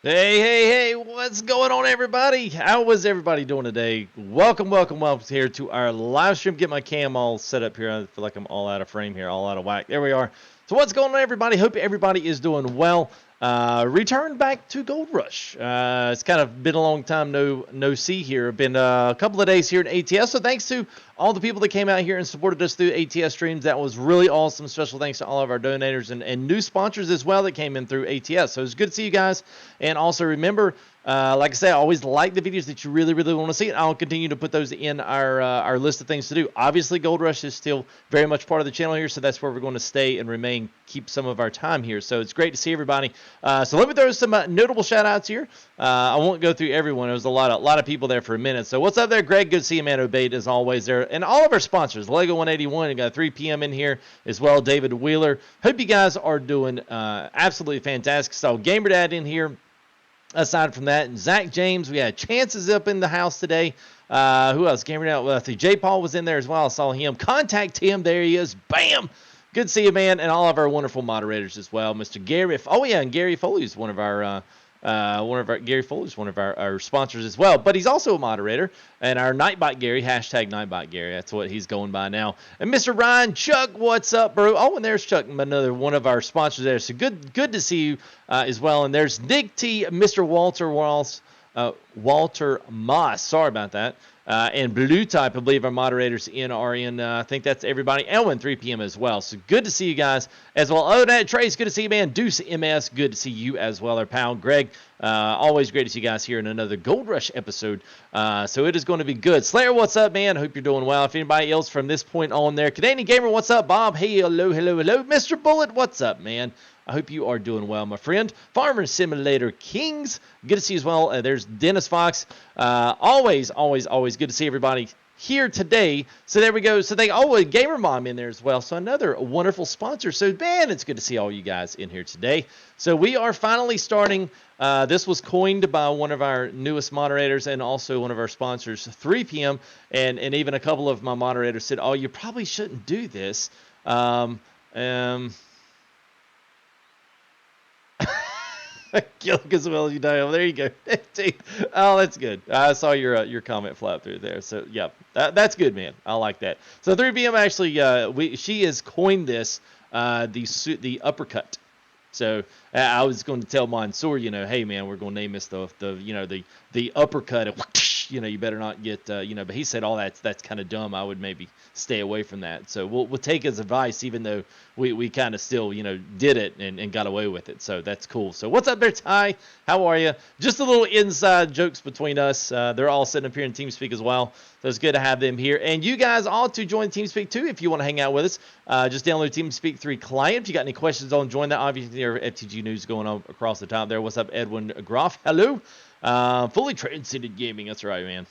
Hey, what's going on, everybody? How was everybody doing today? Welcome here to our live stream. Get my cam all set up here. I feel like I'm all out of frame here, all out of whack. There we are. So what's going on, everybody? Hope everybody is doing well. Return back to Gold Rush. It's kind of been a long time no see here. Been a couple of days here in ATS. So thanks to all the people that came out here and supported us through ATS streams. That was really awesome. Special thanks to all of our donators and new sponsors as well that came in through ATS. So it's good to see you guys. And also remember, like I say, I always like the videos that you really want to see, and I'll continue to put those in our list of things to do. Obviously, Gold Rush is still very much part of the channel here, so that's where we're going to stay and remain, keep some of our time here. So it's great to see everybody. So let me throw some notable shout-outs here. I won't go through everyone. There was a lot of people there for a minute. So what's up there, Greg? Good to see you, man. Obeyed as always there. And all of our sponsors, Lego 181, you got 3 p.m. in here as well, David Wheeler. Hope you guys are doing absolutely fantastic. So Gamer Dad in here. Aside from that, and Zach James, we had Chances up in the house today. Who else? Gamer Dad. Well, I think J. Paul was in there as well. I saw him. Contact him. There he is. Bam. Good to see you, man. And all of our wonderful moderators as well. Mr. Gary. Oh, yeah, and Gary Foley is one of our Gary Foley is one of our sponsors as well, but he's also a moderator. And our Nightbot Gary, hashtag Nightbot Gary, that's what he's going by now. And Mr. Ryan, Chuck, what's up, bro? Oh, and there's Chuck, another one of our sponsors there. So good to see you as well. And there's Nick T, Mr. Walter Moss. Sorry about that. And Blue Type, I believe our moderators are in. I think that's everybody. Elwin, 3 p.m. as well. So good to see you guys as well. Other than that, Trace, good to see you, man. Deuce MS, good to see you as well. Our pal Greg, always great to see you guys here in another Gold Rush episode. So it is going to be good. Slayer, what's up, man? Hope you're doing well. If anybody else from this point on there, Canadian Gamer, what's up? Bob, hey, hello. Mr. Bullet, what's up, man? I hope you are doing well, my friend. Farmer Simulator Kings, good to see you as well. There's Dennis Fox. Always good to see everybody here today. So there we go. So they always Gamer Mom in there as well. So another wonderful sponsor. So man, it's good to see all you guys in here today. So we are finally starting. This was coined by one of our newest moderators and also one of our sponsors, 3 p.m. And even a couple of my moderators said, "Oh, you probably shouldn't do this." Kill as well as you die. Oh, there you go. Oh, that's good. I saw your comment flap through there. So yeah, that's good, man. I like that. So 3 p.m. actually, she has coined this the uppercut. So I was going to tell Mansoor, hey man, we're going to name this the uppercut. You better not get, but he said, that's kind of dumb. I would maybe stay away from that. So we'll take his advice, even though we kind of still, did it and got away with it. So that's cool. So what's up there, Ty? How are you? Just a little inside jokes between us. They're all sitting up here in TeamSpeak as well. So it's good to have them here. And you guys all to join TeamSpeak too if you want to hang out with us. Just download TeamSpeak 3 client. If you got any questions on join that, obviously our FTG news going on across the top there. What's up, Edwin Groff? Hello. Fully transcended gaming. That's right, man.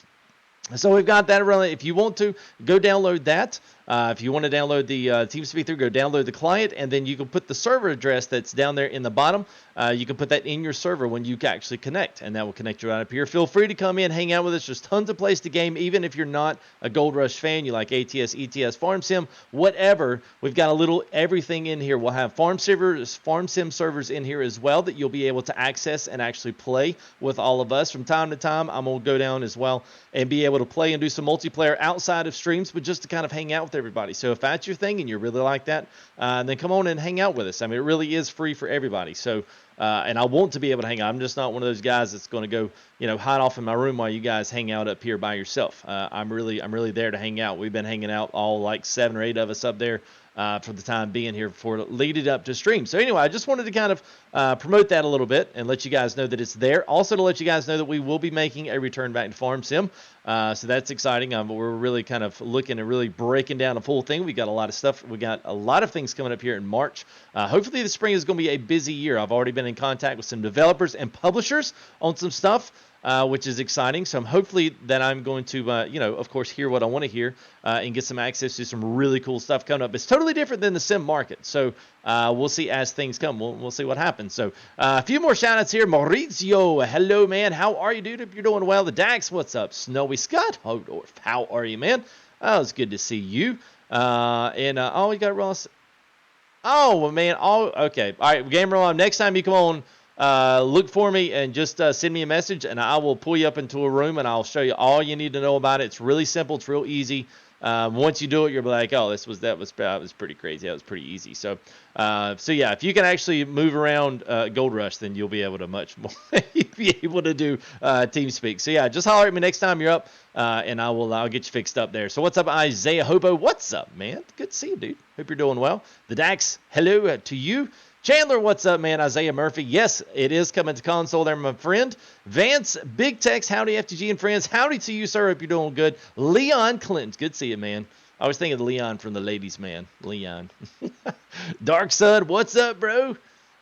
So we've got that running. If you want to, go download that. If you want to download the TeamSpeak 3, go download the client, and then you can put the server address that's down there in the bottom. You can put that in your server when you actually connect, and that will connect you right up here. Feel free to come in, hang out with us. There's tons of places to game, even if you're not a Gold Rush fan. You like ATS, ETS, Farm Sim, whatever. We've got a little everything in here. We'll have Farm Sim servers in here as well that you'll be able to access and actually play with all of us. From time to time, I'm going to go down as well and be able to play and do some multiplayer outside of streams, but just to kind of hang out with everybody. So if that's your thing and you really like that, then come on and hang out with us. I mean, it really is free for everybody. So, and I want to be able to hang out. I'm just not one of those guys that's going to go, hide off in my room while you guys hang out up here by yourself. I'm really there to hang out. We've been hanging out all like 7 or 8 of us up there for the time being here before leading up to stream. So anyway, I just wanted to kind of promote that a little bit and let you guys know that it's there. Also to let you guys know that we will be making a return back to Farm Sim. So that's exciting. We're really kind of looking and really breaking down a full thing. We got a lot of stuff. We got a lot of things coming up here in March. Hopefully the spring is going to be a busy year. I've already been in contact with some developers and publishers on some stuff. Which is exciting. So I'm hopefully that I'm going to, of course, hear what I want to hear and get some access to some really cool stuff coming up. It's totally different than the sim market. So we'll see as things come. We'll see what happens. So a few more shout outs here. Maurizio, hello, man. How are you, dude? If you're doing well. The Dax, what's up? Snowy Scott, how are you, man? Oh, it's good to see you. Oh, we got Ross. Oh, well, man. Oh, okay. All right, Gamer Mom, next time you come on, look for me and just send me a message, and I will pull you up into a room, and I'll show you all you need to know about it. It's really simple. It's real easy. Once you do it, you'll be like, oh, that was pretty crazy. That was pretty easy. So yeah, if you can actually move around Gold Rush, then you'll be able to much more be able to do TeamSpeak. So yeah, just holler at me next time you're up, and I'll get you fixed up there. So what's up, Isaiah Hobo? What's up, man? Good to see you, dude. Hope you're doing well. The Dax, hello to you. Chandler, what's up, man? Isaiah Murphy, yes, it is coming to console there, my friend. Vance, Big Tex, howdy, FTG and friends. Howdy to you, sir. Hope you're doing good. Leon Clinton, good to see you, man. I was thinking of Leon from the Ladies' Man. Leon. Dark Sun, what's up, bro?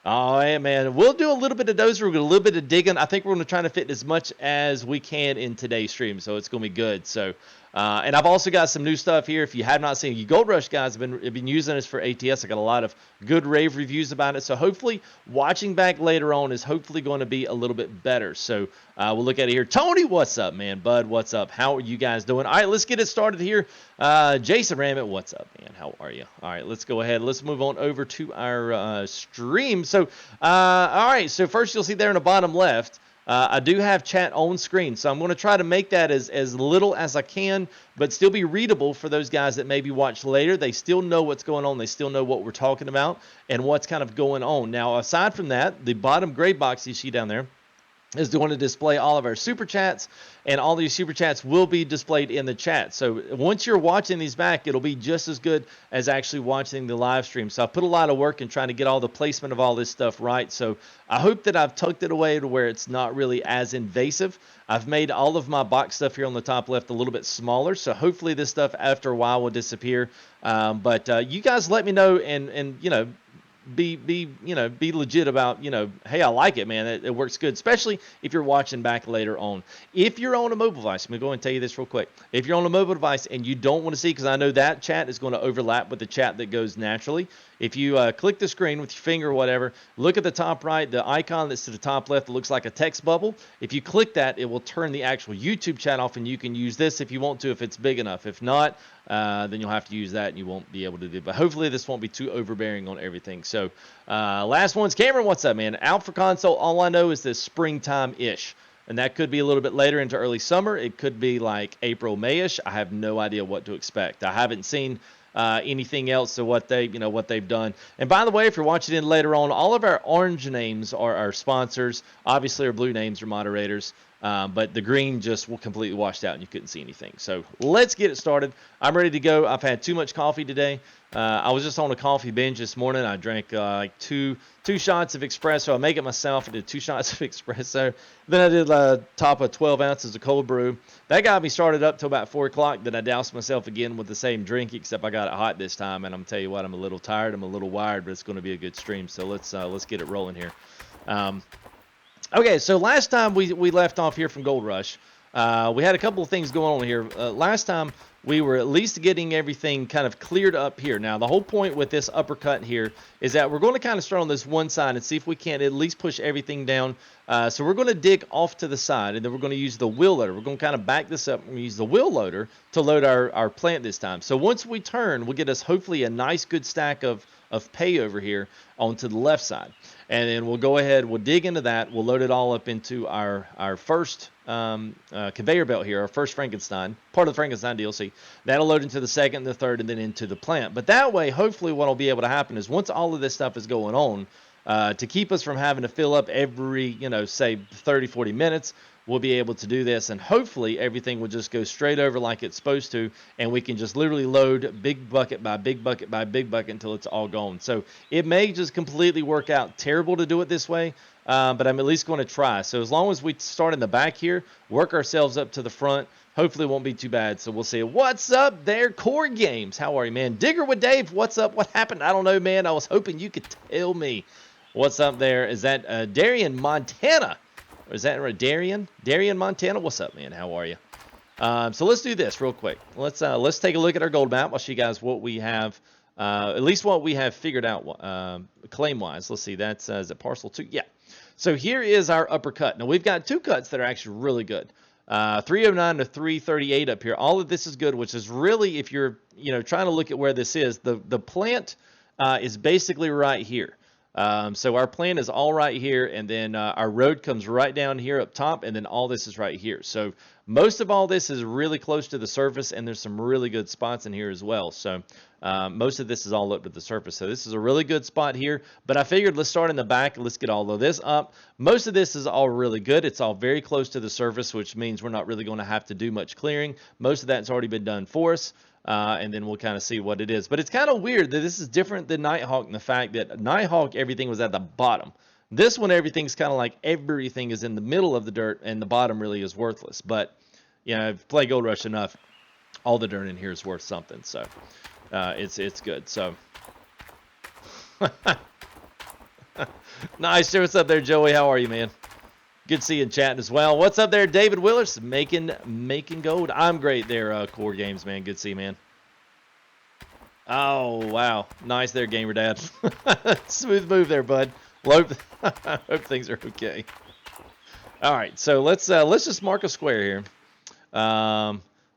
Oh, yeah, man. We'll do a little bit of Dozer. We'll do a little bit of digging. I think we're going to try to fit as much as we can in today's stream, so it's going to be good. So, and I've also got some new stuff here. If you have not seen it, you Gold Rush guys have been using this for ATS. I got a lot of good rave reviews about it. So hopefully watching back later on is hopefully going to be a little bit better. So we'll look at it here. Tony, what's up, man? Bud, what's up? How are you guys doing? All right, let's get it started here. Jason Ramit, what's up, man? How are you? All right, let's go ahead. Let's move on over to our stream. So, all right, so first you'll see there in the bottom left, I do have chat on screen, so I'm going to try to make that as little as I can, but still be readable for those guys that maybe watch later. They still know what's going on. They still know what we're talking about and what's kind of going on. Now, aside from that, the bottom gray box you see down there is going to display all of our super chats, and all these super chats will be displayed in the chat. So once you're watching these back, it'll be just as good as actually watching the live stream. So I put a lot of work in trying to get all the placement of all this stuff right. So I hope that I've tucked it away to where it's not really as invasive. I've made all of my box stuff here on the top left a little bit smaller. So hopefully this stuff after a while will disappear. But you guys let me know, and you know, be legit about, hey, I like it, man. It works good, especially if you're watching back later on. If you're on a mobile device, I'm going to go and tell you this real quick. If you're on a mobile device and you don't want to see, because I know that chat is going to overlap with the chat that goes naturally. If you click the screen with your finger or whatever, look at the top right, the icon that's to the top left that looks like a text bubble. If you click that, it will turn the actual YouTube chat off, and you can use this if you want to, if it's big enough. If not, then you'll have to use that, and you won't be able to do it. But hopefully this won't be too overbearing on everything. So last one's Cameron. What's up, man? Out for console. All I know is this springtime-ish. And that could be a little bit later into early summer. It could be like April, May-ish. I have no idea what to expect. I haven't seen anything else to what they've done. And by the way, if you're watching in later on, all of our orange names are our sponsors. Obviously, our blue names are moderators. But the green just completely washed out and you couldn't see anything. So let's get it started. I'm ready to go. I've had too much coffee today. I was just on a coffee binge this morning. I drank like two shots of espresso. I make it myself. I did 2 shots of espresso. Then I did top of 12 ounces of cold brew. That got me started up till about 4 o'clock. Then I doused myself again with the same drink, except I got it hot this time. And I'm tell you what, I'm a little tired. I'm a little wired, but it's going to be a good stream. So let's get it rolling here. Okay, so last time we left off here from Gold Rush, we had a couple of things going on here. Last time we were at least getting everything kind of cleared up here. Now, the whole point with this uppercut here is that we're going to kind of start on this one side and see if we can at least push everything down. So we're going to dig off to the side, and then we're going to use the wheel loader. We're going to kind of back this up. We're going to use the wheel loader to load our plant this time. So once we turn, we'll get us hopefully a nice good stack of pay over here onto the left side. And then we'll go ahead, we'll dig into that, we'll load it all up into our first conveyor belt here, our first Frankenstein, part of the Frankenstein DLC. That'll load into the second, the third, and then into the plant. But that way, hopefully what will be able to happen is once all of this stuff is going on, to keep us from having to fill up every, say 30, 40 minutes, we'll be able to do this, and hopefully everything will just go straight over like it's supposed to, and we can just literally load big bucket by big bucket by big bucket until it's all gone. So it may just completely work out terrible to do it this way, but I'm at least going to try. So as long as we start in the back here, work ourselves up to the front, hopefully it won't be too bad. So we'll see. What's up there, Core Games? How are you, man? Digger with Dave, what's up? What happened? I don't know, man. I was hoping you could tell me. What's up there? Is that Darien, Montana? Or is that right? Darien, Montana? What's up, man? How are you? So let's do this real quick. Let's take a look at our gold map. I'll show you guys what we have, at least what we have figured out claim-wise. Let's see. That's is it parcel 2? Yeah. So here is our uppercut. Now we've got 2 cuts that are actually really good. 309 to 338 up here. All of this is good, which is really, if you're trying to look at where this is, the plant is basically right here. So our plan is all right here, and then our road comes right down here up top, and then all this is right here. So most of all this is really close to the surface, and there's some really good spots in here as well. So most of this is all up to the surface. So this is a really good spot here, but I figured let's start in the back and let's get all of this up. Most of this is all really good. It's all very close to the surface, which means we're not really going to have to do much clearing. Most of that's already been done for us. And then we'll kind of see what it is. But it's kind of weird that this is different than Nighthawk in the fact that Nighthawk, everything was at the bottom. This one, everything's kind of like everything is in the middle of the dirt, and the bottom really is worthless. But, you know, if you play Gold Rush enough, all the dirt in here is worth something. So, it's good. So, nice. What's up there, Joey? How are you, man? Good to see you in chat as well. What's up there, David Willers? Making gold. I'm great there, Core Games, man. Good to see you, man. Oh, wow. Nice there, Gamer Dad. Smooth move there, bud. Hope things are okay. All right, so let's just mark a square here.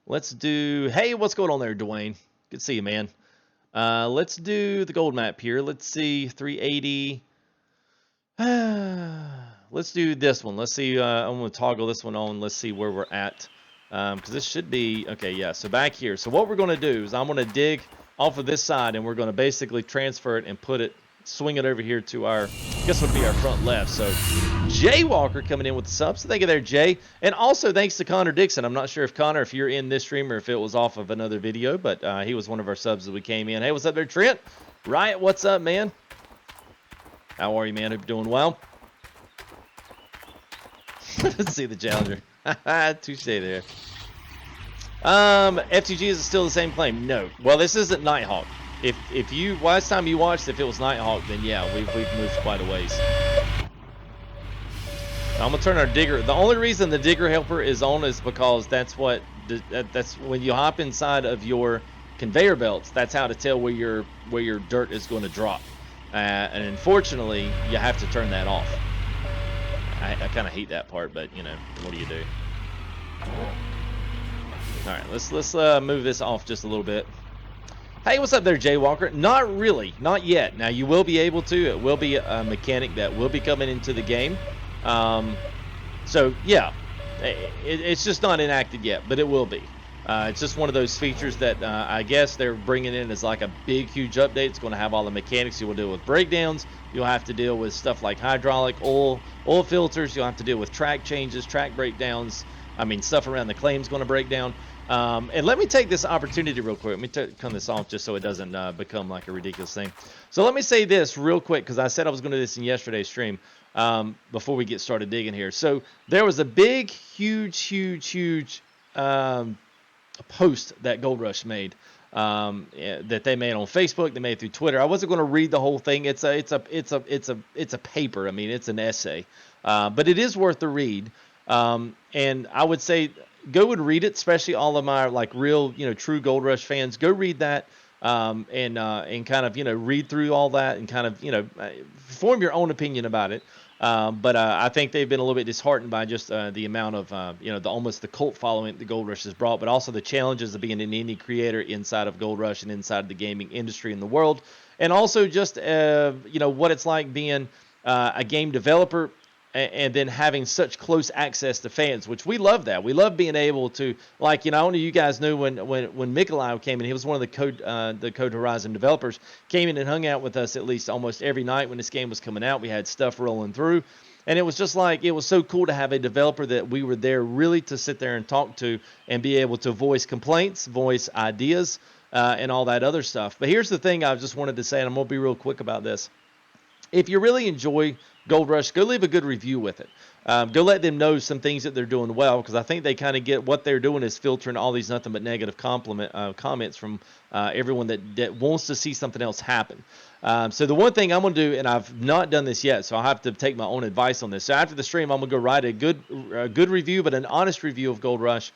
Let's do. Hey, what's going on there, Dwayne? Good to see you, man. Let's do the gold map here. Let's see, 380. Let's do this one. Let's see. I'm going to toggle this one on. Let's see where we're at. Because this should be, okay, yeah, so back here. So what we're going to do is I'm going to dig off of this side, and we're going to basically transfer it and put it, swing it over here to our, I guess would be our front left. So Jay Walker coming in with the subs. So thank you there, Jay. And also thanks to Connor Dixon. I'm not sure if Connor, if you're in this stream or if it was off of another video, but he was one of our subs that we came in. Hey, what's up there, Trent? Riot, what's up, man? How are you, man? Hope you're doing well. Let's see the challenger. Touche there. FTG, is it still the same claim? No. Well, this isn't Nighthawk. If you last time you watched, if it was Nighthawk, then yeah, we've moved quite a ways. I'm gonna turn our digger. The only reason the digger helper is on is because that's what that's when you hop inside of your conveyor belts. That's how to tell where your dirt is going to drop. And unfortunately, you have to turn that off. I kind of hate that part, but you know, what do you do? All right, let's move this off just a little bit. Hey, what's up there, Jay Walker? Not really, not yet. Now you will be able to. It will be a mechanic that will be coming into the game. So yeah, it's just not enacted yet, but it will be. It's just one of those features that I guess they're bringing in as like a big, huge update. It's going to have all the mechanics. You will deal with breakdowns. You'll have to deal with stuff like hydraulic, oil filters. You'll have to deal with track changes, track breakdowns. I mean, stuff around the claim's going to break down. And let me take this opportunity real quick. Let me turn this off just so it doesn't become like a ridiculous thing. So let me say this real quick, because I said I was going to do this in yesterday's stream before we get started digging here. So there was a big, huge post that Gold Rush made that they made on Facebook. They made through Twitter. I wasn't going to read the whole thing. It's a paper. I mean, it's an essay, but it is worth the read. And I would say go and read it, especially all of my like real, true Gold Rush fans. Go read that and kind of, read through all that and kind of, form your own opinion about it. But I think they've been a little bit disheartened by just the amount of, almost the cult following the Gold Rush has brought, but also the challenges of being an indie creator inside of Gold Rush and inside of the gaming industry in the world. And also just, what it's like being a game developer and then having such close access to fans, which we love that. We love being able to, like, I don't know, you guys knew when Mikolai came in, he was one of the Code Horizon developers, came in and hung out with us at least almost every night when this game was coming out. We had stuff rolling through, and it was just like, it was so cool to have a developer that we were there really to sit there and talk to and be able to voice complaints, voice ideas, and all that other stuff. But here's the thing I just wanted to say, and I'm going to be real quick about this. If you really enjoy Gold Rush, go leave a good review with it. Go let them know some things that they're doing well, because I think they kind of get what they're doing is filtering all these nothing but negative comments from everyone that wants to see something else happen. So the one thing I'm going to do, and I've not done this yet, so I'll have to take my own advice on this. So after the stream, I'm going to go write a good review, but an honest review of Gold Rush,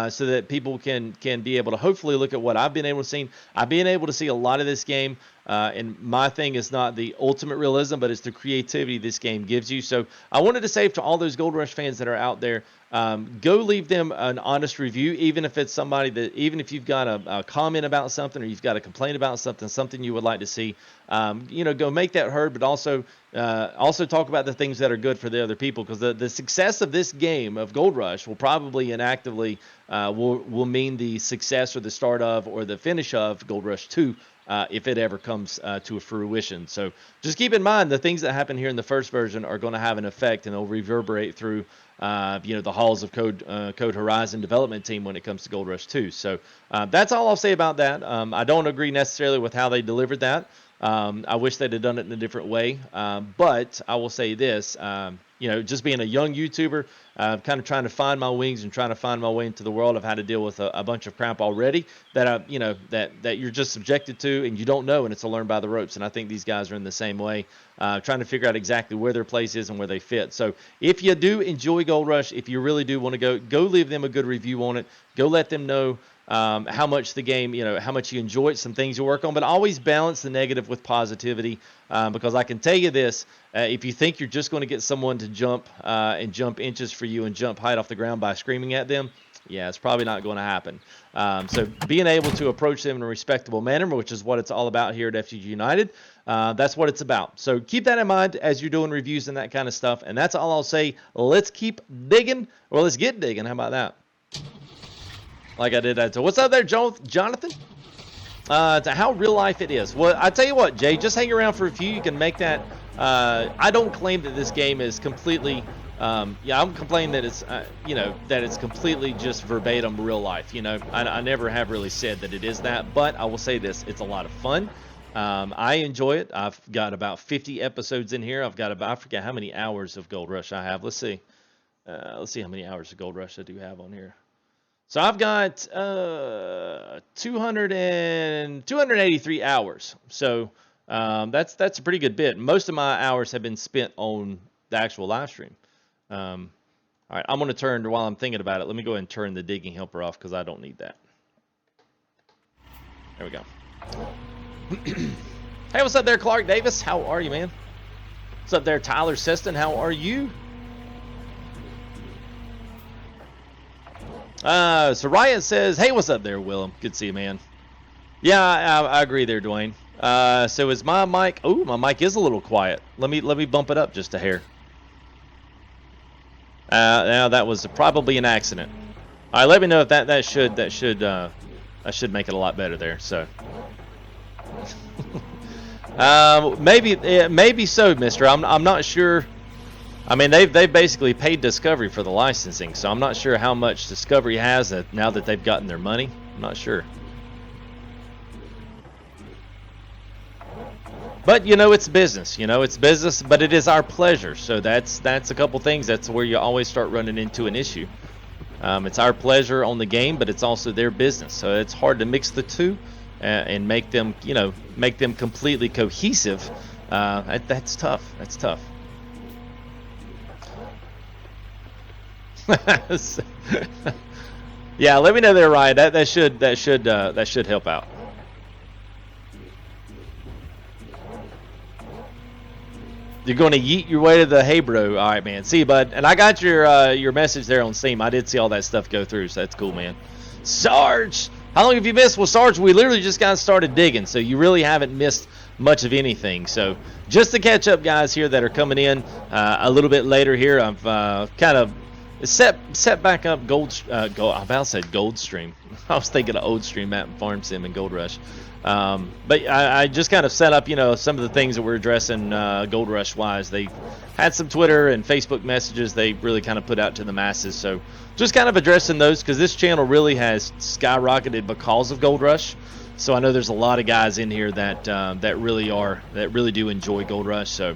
so that people can be able to hopefully look at what I've been able to see. I've been able to see a lot of this game. And my thing is not the ultimate realism, but it's the creativity this game gives you. So I wanted to say to all those Gold Rush fans that are out there, go leave them an honest review, even if it's somebody that, even if you've got a comment about something or you've got a complaint about something, something you would like to see, go make that heard, but also talk about the things that are good for the other people, because the success of this game of Gold Rush will probably and actively will mean the success or the start of or the finish of Gold Rush 2. If it ever comes to a fruition. So just keep in mind the things that happen here in the first version are going to have an effect, and they'll reverberate through the halls of Code Horizon development team when it comes to Gold Rush 2. So that's all I'll say about that. I don't agree necessarily with how they delivered that. I wish they'd have done it in a different way. But I will say this, just being a young YouTuber, kind of trying to find my wings and trying to find my way into the world. I've had to deal with a bunch of crap already that that you're just subjected to and you don't know, and it's a learn by the ropes. And I think these guys are in the same way, trying to figure out exactly where their place is and where they fit. So if you do enjoy Gold Rush, if you really do want to go leave them a good review on it. Go let them know how much the game, how much you enjoy it, some things you work on, but always balance the negative with positivity, because I can tell you this, if you think you're just going to get someone to jump inches for you and jump height off the ground by screaming at them, yeah, it's probably not going to happen. So being able to approach them in a respectable manner, which is what it's all about here at FTG United, that's what it's about. So keep that in mind as you're doing reviews and that kind of stuff, and that's all I'll say. Let's keep digging, or let's get digging. How about that? Like I did that. So what's up there, Jonathan? To how real life it is. Well, I tell you what, Jay, just hang around for a few. You can make that. I don't claim that this game is completely. I'm complaining that it's, that it's completely just verbatim real life. I never have really said that it is that, but I will say this: it's a lot of fun. I enjoy it. I've got about 50 episodes in here. I've got about, I forget how many hours of Gold Rush I have. Let's see. Let's see how many hours of Gold Rush I do have on here. So I've got 283 hours. So that's a pretty good bit. Most of my hours have been spent on the actual live stream. All right, I'm going to turn, while I'm thinking about it, let me go ahead and turn the digging helper off because I don't need that. There we go. Hey, what's up there, Clark Davis? How are you, man? What's up there, Tyler Seston? How are you? So Ryan says, hey, what's up there, Willem? Good to see you, man. Yeah, I agree there, Dwayne. So is my mic, oh, my mic is a little quiet. Let me bump it up just a hair. Now that was probably an accident. All right, let me know if that should make it a lot better there. So maybe so, mister. I'm not sure. I mean, they've basically paid Discovery for the licensing, so I'm not sure how much Discovery has now that they've gotten their money. I'm not sure. But it's business. It's business, but it is our pleasure. So that's a couple things. That's where you always start running into an issue. It's our pleasure on the game, but it's also their business. So it's hard to mix the two and make them completely cohesive. That's tough. That's tough. Yeah, let me know there, Ryan. That should help out. You're going to yeet your way to the hey bro. All right, man. See you, bud. And I got your message there on Steam. I did see all that stuff go through, so that's cool, man. Sarge, how long have you missed? Well, Sarge, we literally just got started digging, so you really haven't missed much of anything. So just to catch up, guys here that are coming in a little bit later here, I've kind of set back up I about to say Gold Stream. I was thinking of Old Stream map and Farm Sim and Gold Rush. But I just kind of set up, some of the things that we're addressing Gold Rush wise. They had some Twitter and Facebook messages they really kind of put out to the masses. So just kind of addressing those because this channel really has skyrocketed because of Gold Rush. So I know there's a lot of guys in here that really do enjoy Gold Rush. So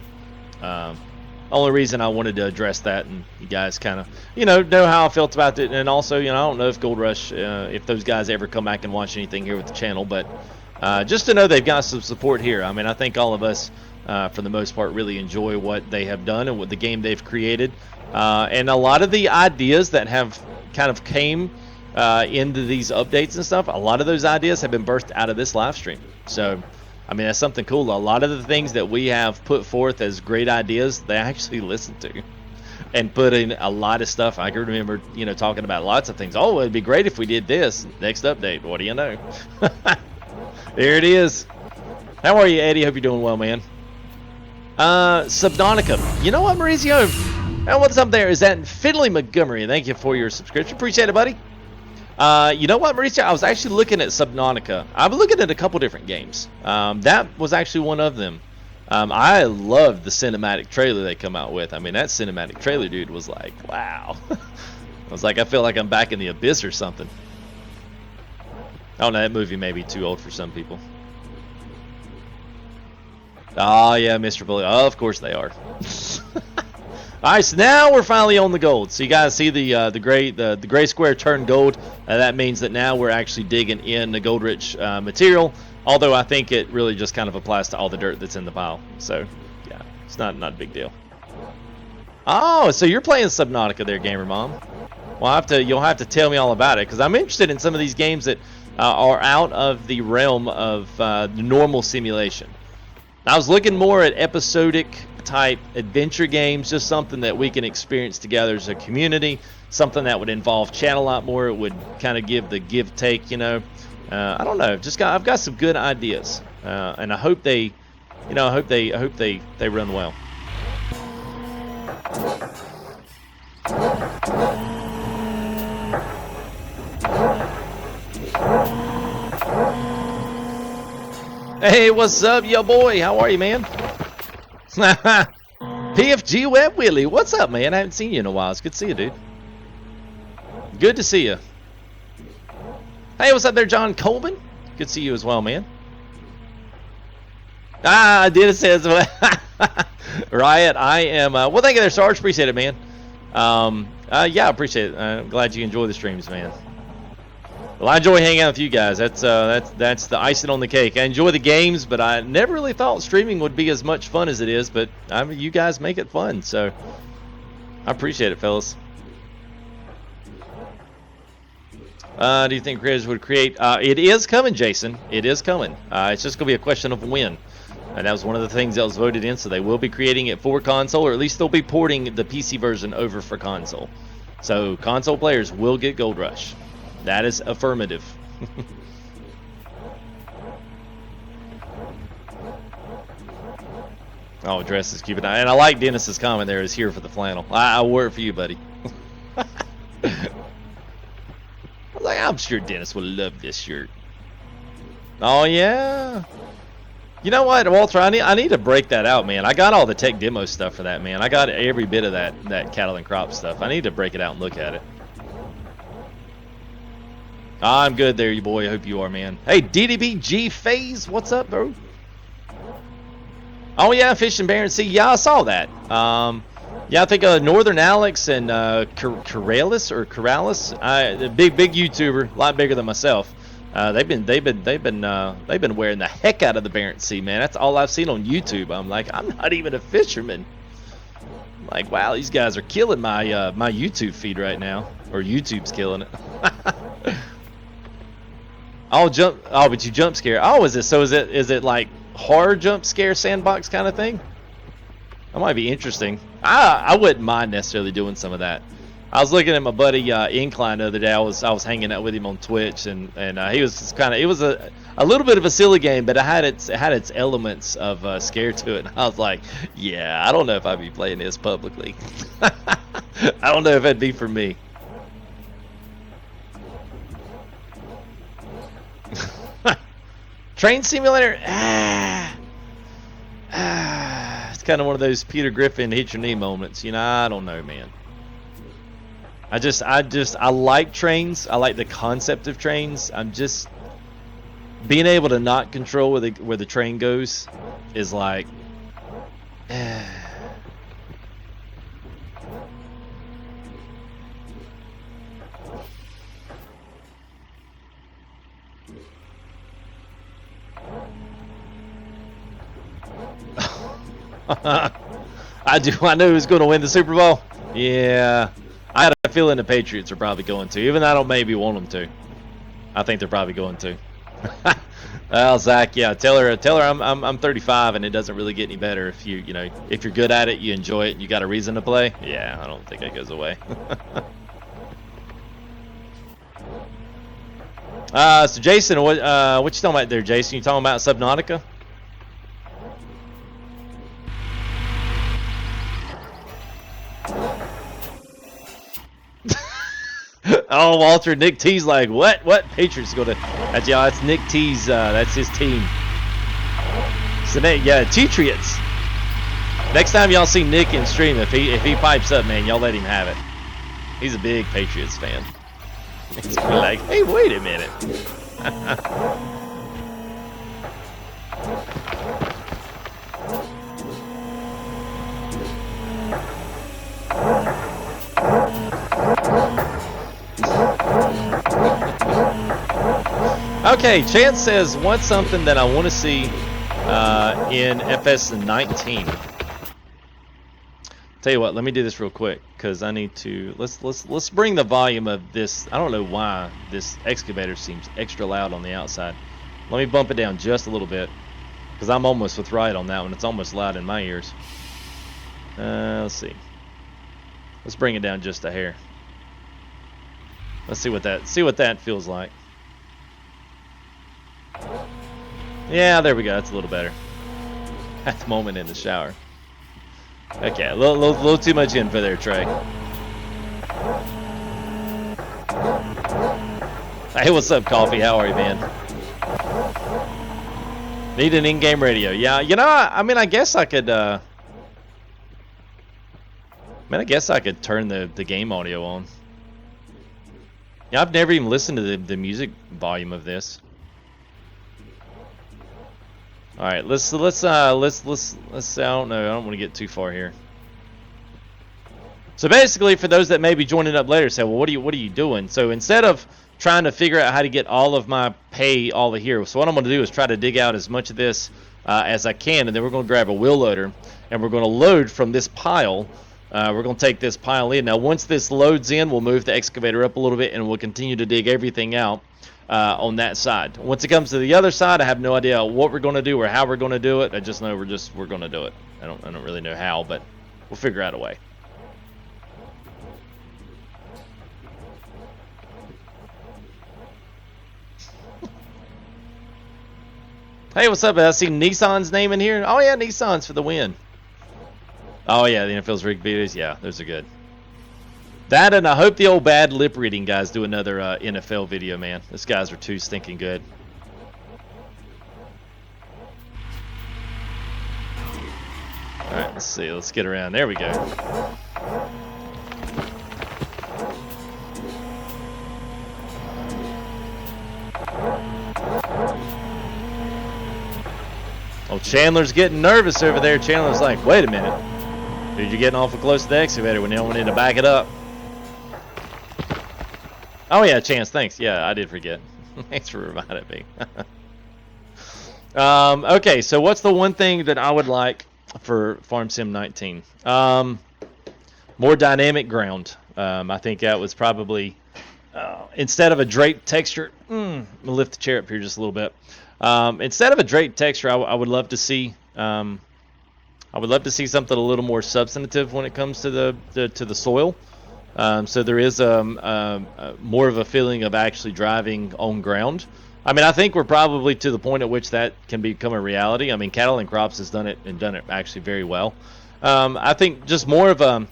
only reason I wanted to address that, and you guys kind of know how I felt about it. And also, I don't know if Gold Rush, if those guys ever come back and watch anything here with the channel, but just to know they've got some support here. I mean, I think all of us, for the most part, really enjoy what they have done and what the game they've created. And a lot of the ideas that have kind of came into these updates and stuff, a lot of those ideas have been birthed out of this live stream. So I mean, that's something cool. A lot of the things that we have put forth as great ideas, they actually listen to and put in a lot of stuff. I can remember, talking about lots of things. Oh, it'd be great if we did this. Next update. What do you know? There it is. How are you, Eddie? Hope you're doing well, man. Subnautica. You know what, Maurizio? What's up there? Is that Fiddly Montgomery? Thank you for your subscription. Appreciate it, buddy. You know what, Mauricio? I was actually looking at Subnautica. I've been looking at a couple different games. That was actually one of them. I loved the cinematic trailer they come out with. I mean, that cinematic trailer, dude, was like, wow. I was like, I feel like I'm back in the abyss or something. Oh, no, that movie may be too old for some people. Oh, yeah, Mr. Bully. Oh, of course they are. All right, so now we're finally on the gold. So you guys see the gray square turn gold. That means that now we're actually digging in the gold-rich material. Although I think it really just kind of applies to all the dirt that's in the pile. So yeah, it's not a big deal. Oh, so you're playing Subnautica there, Gamer Mom? Well, you'll have to tell me all about it because I'm interested in some of these games that are out of the realm of the normal simulation. I was looking more at episodic type adventure games, just something that we can experience together as a community, something that would involve chat a lot more. It would kind of give the give take, I don't know. I've got some good ideas, and I hope they, I hope they run well. Hey, what's up, yo boy? How are you, man? PFG Web Willie, what's up, man? I haven't seen you in a while. It's good to see you, dude. Good to see you. Hey, what's up there, John Coleman? Good to see you as well, man. I did say as well. Riot, I am. Well, thank you there, Sarge. Appreciate it, man. Yeah, appreciate it. I'm glad you enjoy the streams, man. Well, I enjoy hanging out with you guys. That's the icing on the cake. I enjoy the games, but I never really thought streaming would be as much fun as it is. But you guys make it fun, so I appreciate it, fellas. Do you think creators would create? It is coming, Jason. It is coming. It's just gonna be a question of when. And that was one of the things that was voted in. So they will be creating it for console, or at least they'll be porting the PC version over for console. So console players will get Gold Rush. That is affirmative. Oh, dress is cute. And I like Dennis's comment there. Is here for the flannel. I wore it for you, buddy. I was like, I'm sure Dennis will love this shirt. Oh yeah. You know what, Walter? I need to break that out, man. I got all the tech demo stuff for that, man. I got every bit of that cattle and crop stuff. I need to break it out and look at it. I'm good there, you boy. I hope you are, man. Hey, DDBG Phase, what's up, bro? Oh yeah, Fish and Baron Sea. Yeah, I saw that. Yeah, I think Northern Alex and Corrales, big YouTuber, a lot bigger than myself. They've been wearing the heck out of the Barents Sea, man. That's all I've seen on YouTube. I'm like, I'm not even a fisherman. I'm like, wow, these guys are killing my my YouTube feed right now, or YouTube's killing it. But you jump scare. Oh, is it like horror jump scare sandbox kind of thing? That might be interesting. I wouldn't mind necessarily doing some of that. I was looking at my buddy Incline the other day. I was hanging out with him on Twitch, and he was kind of. It was a little bit of a silly game, but it had its elements of scare to it. And I was like, yeah, I don't know if I'd be playing this publicly. I don't know if it'd be for me. Train Simulator. It's kind of one of those Peter Griffin hit your knee moments. I don't know, man. I like trains. I like the concept of trains. I'm just being able to not control where the train goes is like. I know who's going to win the Super Bowl. Yeah, I had a feeling the Patriots are probably going to, even though I don't maybe want them to. I think they're probably going to. Well, Zach, yeah, tell her I'm 35 and it doesn't really get any better if you know, if you're good at it, you enjoy it, and you got a reason to play. Yeah, I don't think it goes away. So Jason, what you talking about there, Jason? You talking about Subnautica? Oh, Walter, Nick T's like, what? Patriots gonna? That's Nick T's. That's his team. So yeah, Patriots. Next time y'all see Nick in stream, if he pipes up, man, y'all let him have it. He's a big Patriots fan. He's gonna be like, hey, wait a minute. Okay, Chance says, what's something that I want to see in FS19? Tell you what, let me do this real quick because I need to. Let's bring the volume of this. I don't know why this excavator seems extra loud on the outside. Let me bump it down just a little bit because I'm almost with right on that one. It's almost loud in my ears. Let's see. Let's bring it down just a hair. Let's see what that feels like. Yeah, there we go. That's a little better. At the moment in the shower. Okay, a little too much info there, Trey. Hey, what's up, Coffee? How are you, man? Need an in-game radio. Yeah, you know, I mean, I guess I could. I guess I could turn the game audio on. Yeah, I've never even listened to the music volume of this. All right, let's I don't know. I don't want to get too far here. So basically, for those that may be joining up later, say, well, what are you doing? So instead of trying to figure out how to get all of my pay all of here, so what I'm going to do is try to dig out as much of this as I can, and then we're going to grab a wheel loader, and we're going to load from this pile. We're going to take this pile in. Now, once this loads in, we'll move the excavator up a little bit, and we'll continue to dig everything out on that side. Once it comes to the other side, I have no idea what we're going to do or how we're going to do it. I just know we're going to do it. I don't really know how, but we'll figure out a way. Hey, what's up? I see Nissan's name in here. Oh yeah, Nissan's for the win. Oh yeah, the NFL's rigged videos. Yeah, those are good. That, and I hope the old bad lip reading guys do another NFL video, man. Those guys are too stinking good. All right, let's see. Let's get around. There we go. Oh, Chandler's getting nervous over there. Chandler's like, wait a minute. Dude, you're getting awful close to the excavator when you don't need to back it up. Oh yeah, Chance, thanks. Yeah, I did forget. Thanks for reminding me. Okay, so what's the one thing that I would like for Farm Sim 19? More dynamic ground. I think that was probably instead of a draped texture. I'm gonna lift the chair up here just a little bit. Instead of a draped texture, I would love to see. I would love to see something a little more substantive when it comes to the soil. So there is more of a feeling of actually driving on ground. I mean, I think we're probably to the point at which that can become a reality. I mean, Cattle and Crops has done it actually very well. I think just more of a,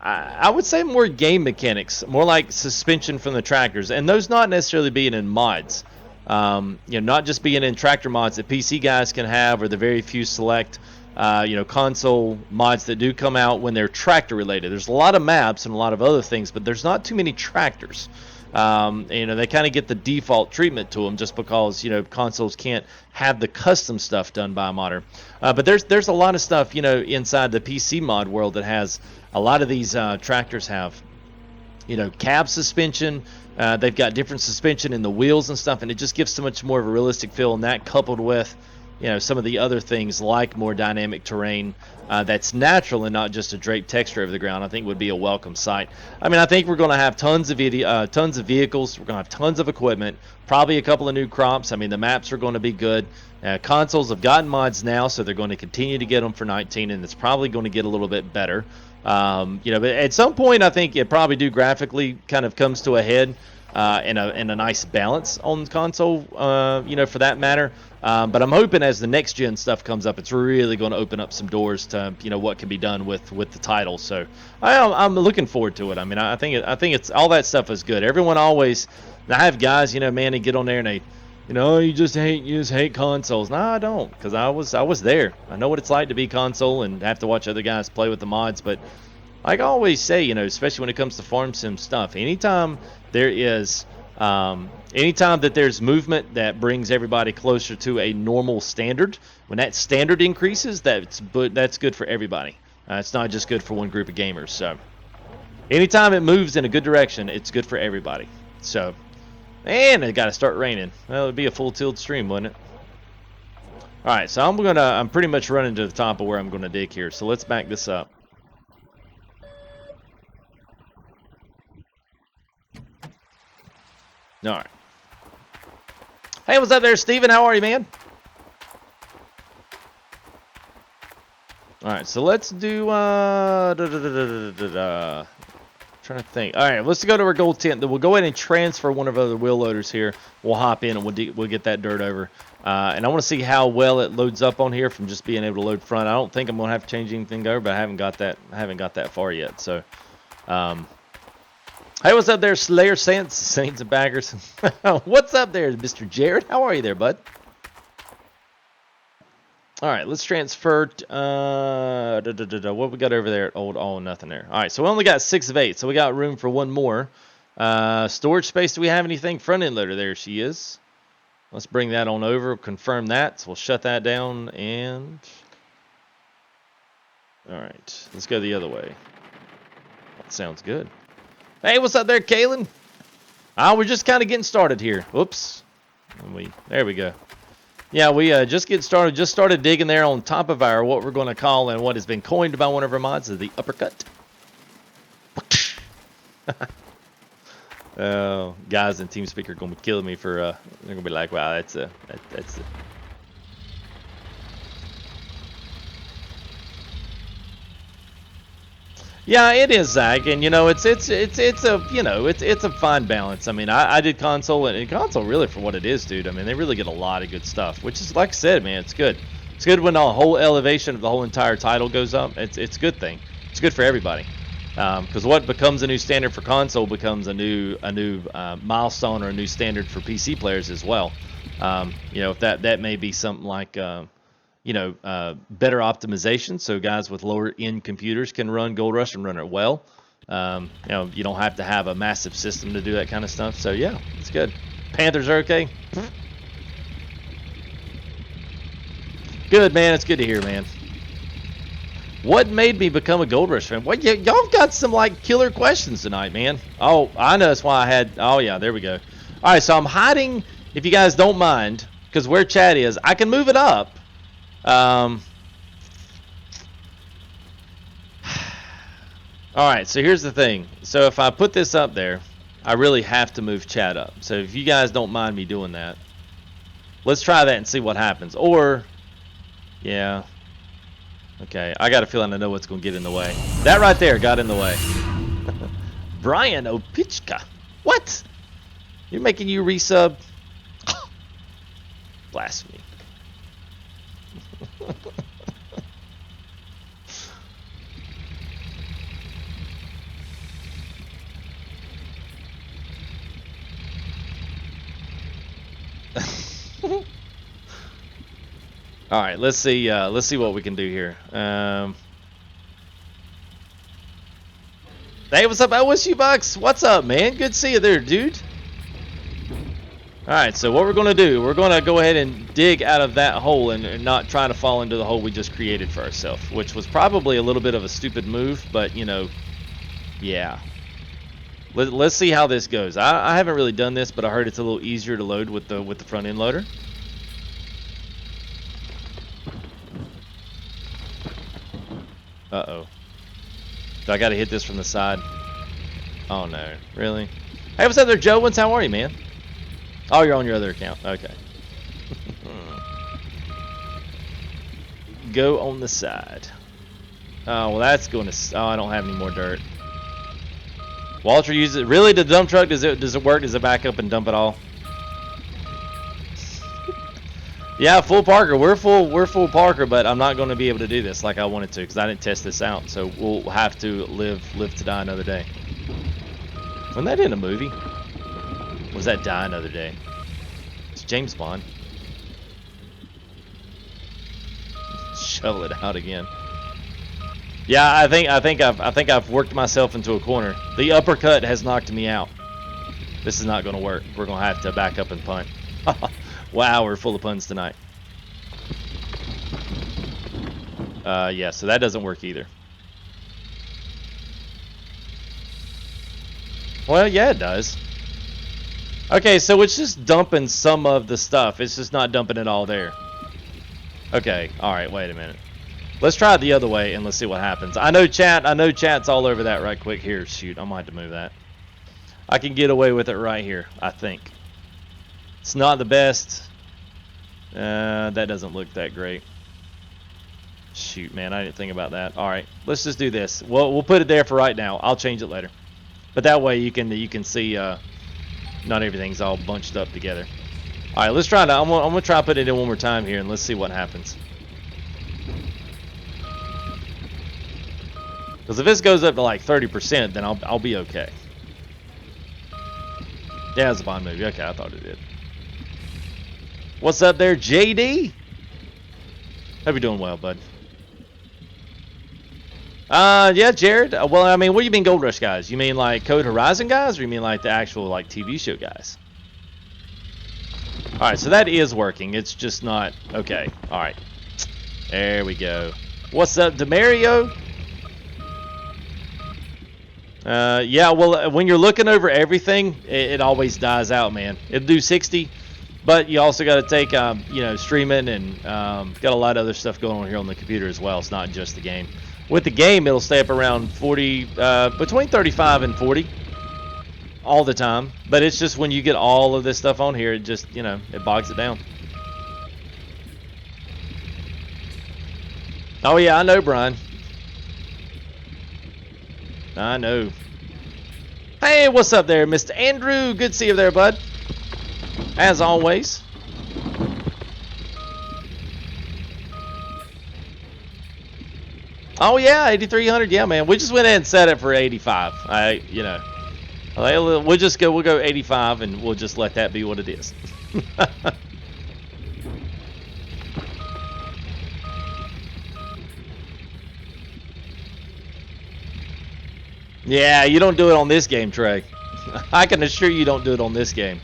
I would say more game mechanics, more like suspension from the tractors, and those not necessarily being in mods. Not just being in tractor mods that PC guys can have, or the very few select console mods that do come out when they're tractor related. There's a lot of maps and a lot of other things, but there's not too many tractors. They kind of get the default treatment to them just because consoles can't have the custom stuff done by a modder. But there's a lot of stuff inside the PC mod world that has a lot of these tractors have cab suspension. They've got different suspension in the wheels and stuff, and it just gives so much more of a realistic feel. And that coupled with you know, some of the other things like more dynamic terrain that's natural and not just a draped texture over the ground, I think would be a welcome sight. I mean, I think we're going to have tons of vehicles. We're going to have tons of equipment, probably a couple of new crops. I mean, the maps are going to be good. Consoles have gotten mods now, so they're going to continue to get them for 19, and it's probably going to get a little bit better. You know, but at some point, I think it probably do graphically kind of comes to a head. And a nice balance on console, you know, for that matter. But I'm hoping as the next gen stuff comes up, it's really going to open up some doors to, you know, what can be done with the title. So I'm looking forward to it. I mean, I think it's all that stuff is good. Everyone always, I have guys, you know, man, they get on there and they, you know, you just hate consoles. No, I don't, because I was there. I know what it's like to be console and have to watch other guys play with the mods. But like I always say, you know, especially when it comes to farm sim stuff, anytime that there's movement that brings everybody closer to a normal standard, when that standard increases, that's good for everybody. It's not just good for one group of gamers. So anytime it moves in a good direction, it's good for everybody. So, and it got to start raining. Well, it'd be a full tilt stream, wouldn't it? All right, so I'm pretty much running to the top of where I'm going to dig here. So let's back this up. All right. Hey, what's up there, Steven? How are you, man? All right, so let's do trying to think. All right, let's go to our gold tent. Then we'll go ahead and transfer one of our other wheel loaders here. We'll hop in and we'll get that dirt over. And I want to see how well it loads up on here from just being able to load front. I don't think I'm gonna have to change anything over, but I haven't got that far yet. So, hey, what's up there, Slayer Saints and Baggers? What's up there, Mr. Jared? How are you there, bud? All right, let's transfer. What we got over there? Nothing there. All right, so we only got 6 of 8, so we got room for one more. Storage space. Do we have anything? Front end loader. There she is. Let's bring that on over. Confirm that. So we'll shut that down and. All right, let's go the other way. That sounds good. Hey, what's up there, Kalen? We're just kind of getting started here. Whoops. There we go. Yeah, we just started digging there on top of our, what we're going to call, and what has been coined by one of our mods, is the uppercut. Guys in TeamSpeak are going to be killing me for, they're going to be like, wow, that's Yeah, it is, Zach, and you know it's a fine balance. I mean, I did console, and console really for what it is, dude. I mean, they really get a lot of good stuff, which is, like I said, man, it's good. It's good when the whole elevation of the whole entire title goes up. It's a good thing. It's good for everybody, because what becomes a new standard for console becomes a new milestone or a new standard for PC players as well. You know, if that may be something like. Better optimization, so guys with lower end computers can run Gold Rush and run it well. You don't have to have a massive system to do that kind of stuff. So yeah, it's good. Panthers are okay. Good, man. It's good to hear, man. What made me become a Gold Rush fan? What, y'all got some like killer questions tonight, man. Oh, I know that's why I had. Oh yeah, there we go. All right, so I'm hiding. If you guys don't mind, because where chat is, I can move it up. Alright, so here's the thing. So if I put this up there, I really have to move chat up. So if you guys don't mind me doing that, let's try that and see what happens. Or, yeah. Okay, I got a feeling I know what's going to get in the way. That right there got in the way. Brian Opichka. What? You're making you resub? Blasphemy. All right, let's see what we can do here. Hey, what's up, OSU Bucks? What's up, man? Good to see you there, dude. All right, so what we're going to do, we're going to go ahead and dig out of that hole and not try to fall into the hole we just created for ourselves, which was probably a little bit of a stupid move, but, you know, yeah. Let's see how this goes. I haven't really done this, but I heard it's a little easier to load with the front end loader. I got to hit this from the side? Oh no, really? Hey, what's up there, Joe? How are you, man? Oh, you're on your other account. Okay. Go on the side. Oh, well, that's going to... Oh, I don't have any more dirt. Walter uses it. Really, the dump truck, does it work? Does it back up and dump it all? Yeah, full Parker. We're full Parker, but I'm not going to be able to do this like I wanted to because I didn't test this out. So we'll have to live to die another day. Wasn't that in a movie? Was that Die Another Day? It's James Bond. Shovel it out again. Yeah, I think I've worked myself into a corner. The uppercut has knocked me out. This is not going to work. We're going to have to back up and punt. Wow, we're full of puns tonight. Yeah, so that doesn't work either. Well, yeah, it does. Okay, so it's just dumping some of the stuff. It's just not dumping it all there. Okay, all right, wait a minute. Let's try it the other way and let's see what happens. I know chat's all over that right quick. Here, shoot, I might have to move that. I can get away with it right here, I think. It's not the best. That doesn't look that great. Shoot, man, I didn't think about that. All right, let's just do this. We'll put it there for right now. I'll change it later. But that way you can see not everything's all bunched up together. All right, let's try it. I'm gonna try to put it in one more time here and let's see what happens. Because if this goes up to like 30%, then I'll be okay. Yeah, it's a Bond movie. Okay, I thought it did. What's up there, JD? Hope you're doing well, bud. Yeah, Jared. Well, I mean, what do you mean Gold Rush guys? You mean like Code Horizon guys, or you mean like the actual like TV show guys? All right, so that is working. It's just not okay. All right, there we go. What's up, Demario? Yeah, well, when you're looking over everything, it always dies out, man. It'll do 60, but you also got to take, you know, streaming and got a lot of other stuff going on here on the computer as well. It's not just the game. With the game, it'll stay up around 40, between 35 and 40 all the time. But it's just when you get all of this stuff on here, it just, you know, it bogs it down. Oh, yeah, I know, Brian. I know. Hey, what's up there, Mr. Andrew? Good to see you there, bud. As always. Oh yeah, 8300. Yeah, man. We just went ahead and set it for 85. You know, we'll go 85, and we'll just let that be what it is. Yeah, you don't do it on this game, Trey. I can assure you don't do it on this game.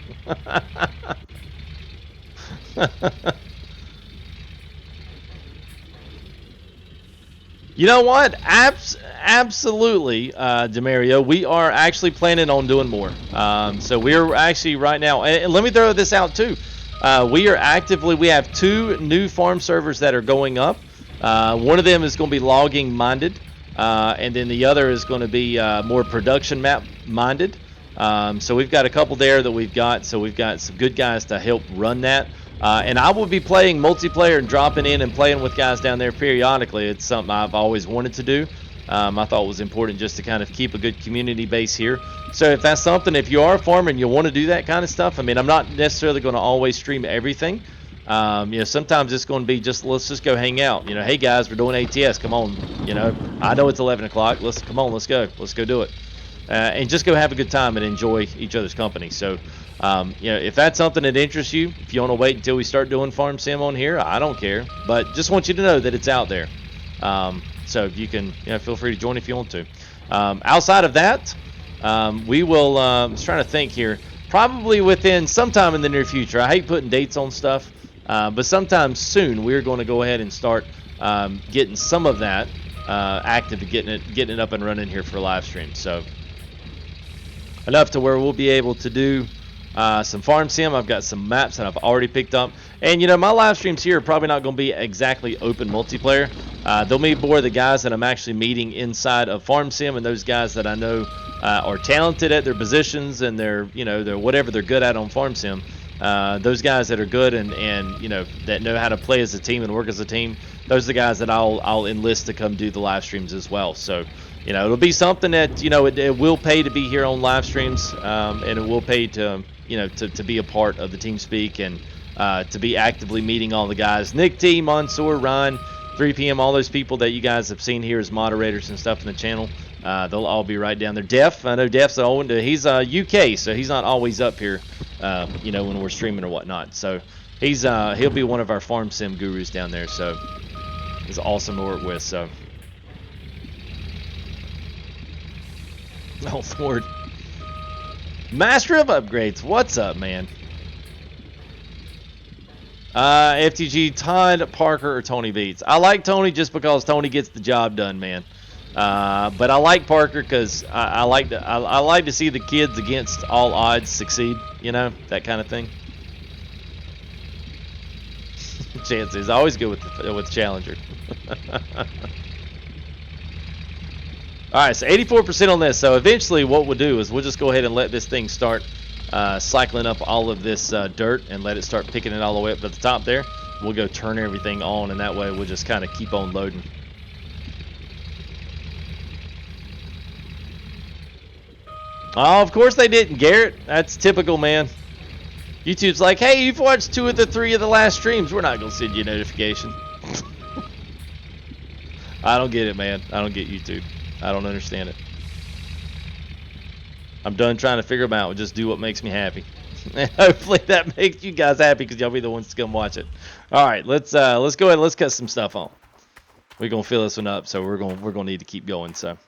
You know what? Absolutely, Demario. We are actually planning on doing more. So we're actually right now, and let me throw this out too. We have 2 new farm servers that are going up. One of them is going to be logging minded. And then the other is going to be more production map minded. So we've got a couple there that we've got. So we've got some good guys to help run that. And I will be playing multiplayer and dropping in and playing with guys down there periodically. It's something I've always wanted to do. I thought it was important just to kind of keep a good community base here. So if that's something, if you are a farmer and you want to do that kind of stuff, I mean, I'm not necessarily going to always stream everything. You know, sometimes it's going to be just, let's just go hang out. You know, hey guys, we're doing ATS. Come on. You know, I know it's 11 o'clock. Come on, let's go. Let's go do it. And just go have a good time and enjoy each other's company. So, you know, if that's something that interests you, if you want to wait until we start doing Farm Sim on here, I don't care. But just want you to know that it's out there. So you can, you know, feel free to join if you want to. Outside of that, we will, I was trying to think here, probably within sometime in the near future. I hate putting dates on stuff. But sometime soon we're going to go ahead and start getting some of that active, and getting it up and running here for live stream. So enough to where we'll be able to do some farm sim. I've got some maps that I've already picked up. And, you know, my live streams here are probably not going to be exactly open multiplayer. They'll be more the guys that I'm actually meeting inside of farm sim, and those guys that I know are talented at their positions and they're, you know, they're whatever they're good at on farm sim. Those guys that are good and you know, that know how to play as a team and work as a team, those are the guys that I'll enlist to come do the live streams as well. So, you know, it'll be something that, you know, it will pay to be here on live streams, and it will pay to, you know, to be a part of the TeamSpeak and to be actively meeting all the guys. Nick T, Mansoor, Ryan, 3 p.m., all those people that you guys have seen here as moderators and stuff in the channel, they'll all be right down there. Def, I know Def's old, he's UK, so he's not always up here, you know, when we're streaming or whatnot. So he's he'll be one of our farm sim gurus down there, so he's awesome to work with. So, oh Lord, Master of Upgrades, what's up, man? FTG, Todd, Parker, or Tony Beats. I like Tony just because Tony gets the job done, man. But I like Parker because I like to see the kids against all odds succeed. You know, that kind of thing. Chance is always good with Challenger. All right, so 84% on this. So eventually, what we'll do is we'll just go ahead and let this thing start cycling up all of this dirt and let it start picking it all the way up to the top there. We'll go turn everything on, and that way we'll just kind of keep on loading. Oh, of course they didn't, Garrett. That's typical, man. YouTube's like, hey, you've watched 2 of the 3 of the last streams. We're not going to send you a notification. I don't get it, man. I don't get YouTube. I don't understand it. I'm done trying to figure them out. Just do what makes me happy. And hopefully that makes you guys happy because y'all be the ones to come watch it. All right, let's go ahead. Let's cut some stuff on. We're gonna fill this one up, so we're gonna need to keep going. So,